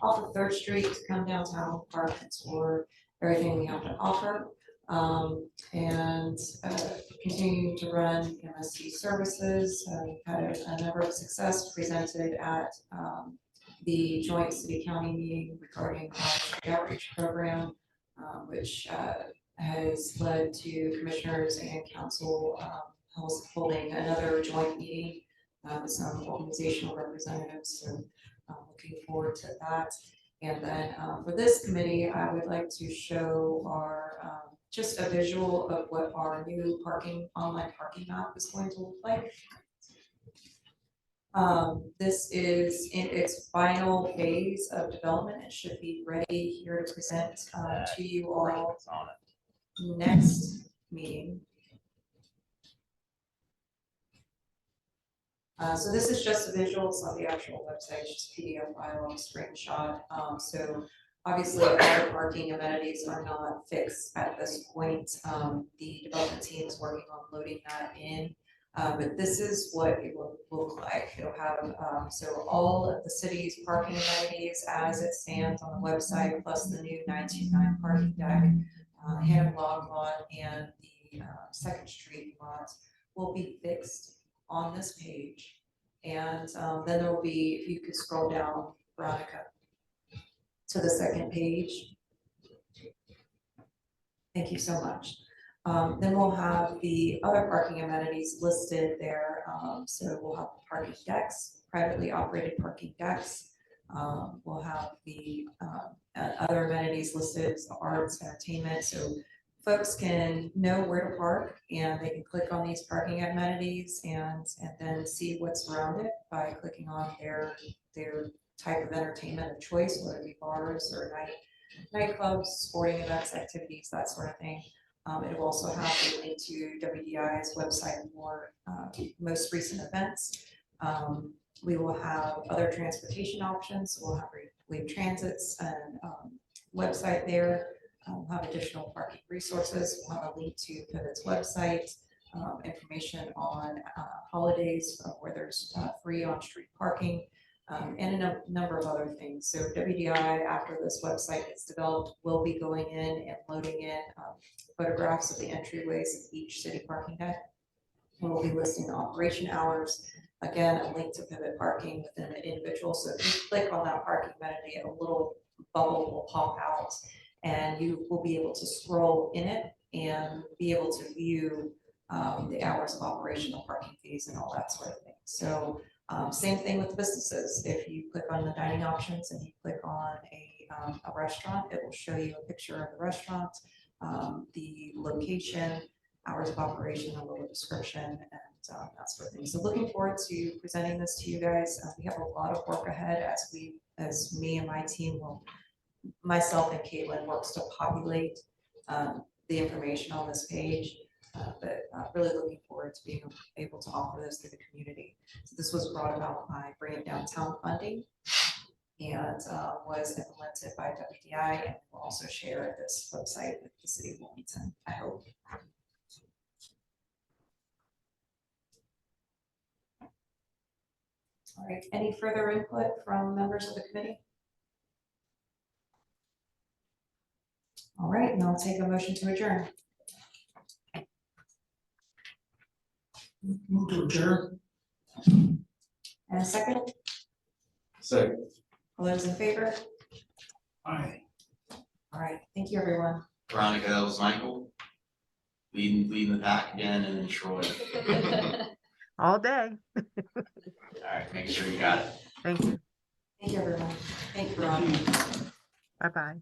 off of 3rd Street to come downtown, park, explore everything we have to offer. And continuing to run MSD services. We've had a number of success presented at the joint city county meeting regarding our outreach program, which has led to commissioners and council holding another joint meeting with some organizational representatives. So looking forward to that. And then for this committee, I would like to show our just a visual of what our new online parking map is going to look like. This is in its final phase of development. It should be ready here to present to you all next meeting. So this is just a visual, it's not the actual website, it's just PDF file, screenshot. So obviously all the parking amenities are not fixed at this point. The development team is working on loading that in. But this is what it will look like. It'll have, so all of the city's parking amenities as it stands on the website, plus the new 929 parking deck, Hannah Log lot and the 2nd Street lot will be fixed on this page. And then there will be, if you could scroll down, Veronica, to the 2nd page. Thank you so much. Then we'll have the other parking amenities listed there. So we'll have parking decks, privately operated parking decks. We'll have the other amenities listed, as the arts, entertainment, so folks can know where to park and they can click on these parking amenities and then see what's around it by clicking on their type of entertainment of choice, whether it be bars or nightclubs, sporting events, activities, that sort of thing. It will also have a link to WDI's website for most recent events. We will have other transportation options. We'll have Wave Transit's and website there. We'll have additional parking resources. We'll have a link to Pivot's website, information on holidays where there's free on-street parking, and a number of other things. So WDI, after this website is developed, will be going in and loading in photographs of the entryways of each city parking deck. We'll be listing the operation hours. Again, a link to Pivot parking within an individual. So if you click on that parking amenity, a little bubble will pop out and you will be able to scroll in it and be able to view the hours of operation, the parking fees and all that sort of thing. So same thing with businesses. If you click on the dining options and you click on a restaurant, it will show you a picture of the restaurant, the location, hours of operation, a little description, and that sort of thing. So looking forward to presenting this to you guys. We have a lot of work ahead as me and my team will, myself and Caitlin works to populate the information on this page. But really looking forward to being able to offer this to the community. So this was brought about by Bring It Downtown funding and was implemented by WDI, and we'll also share this website with the city of Wilmington, I hope. All right, any further input from members of the committee? All right, now I'll take a motion to adjourn. Move to adjourn. And a second, Second. all those in favor? Aye. All right, thank you, everyone. Veronica, that was Michael. Leading the pack again, and then Troy. All day. All right, making sure you got it. Thank you. Thank you, everyone. Thank you, Ron. Bye-bye.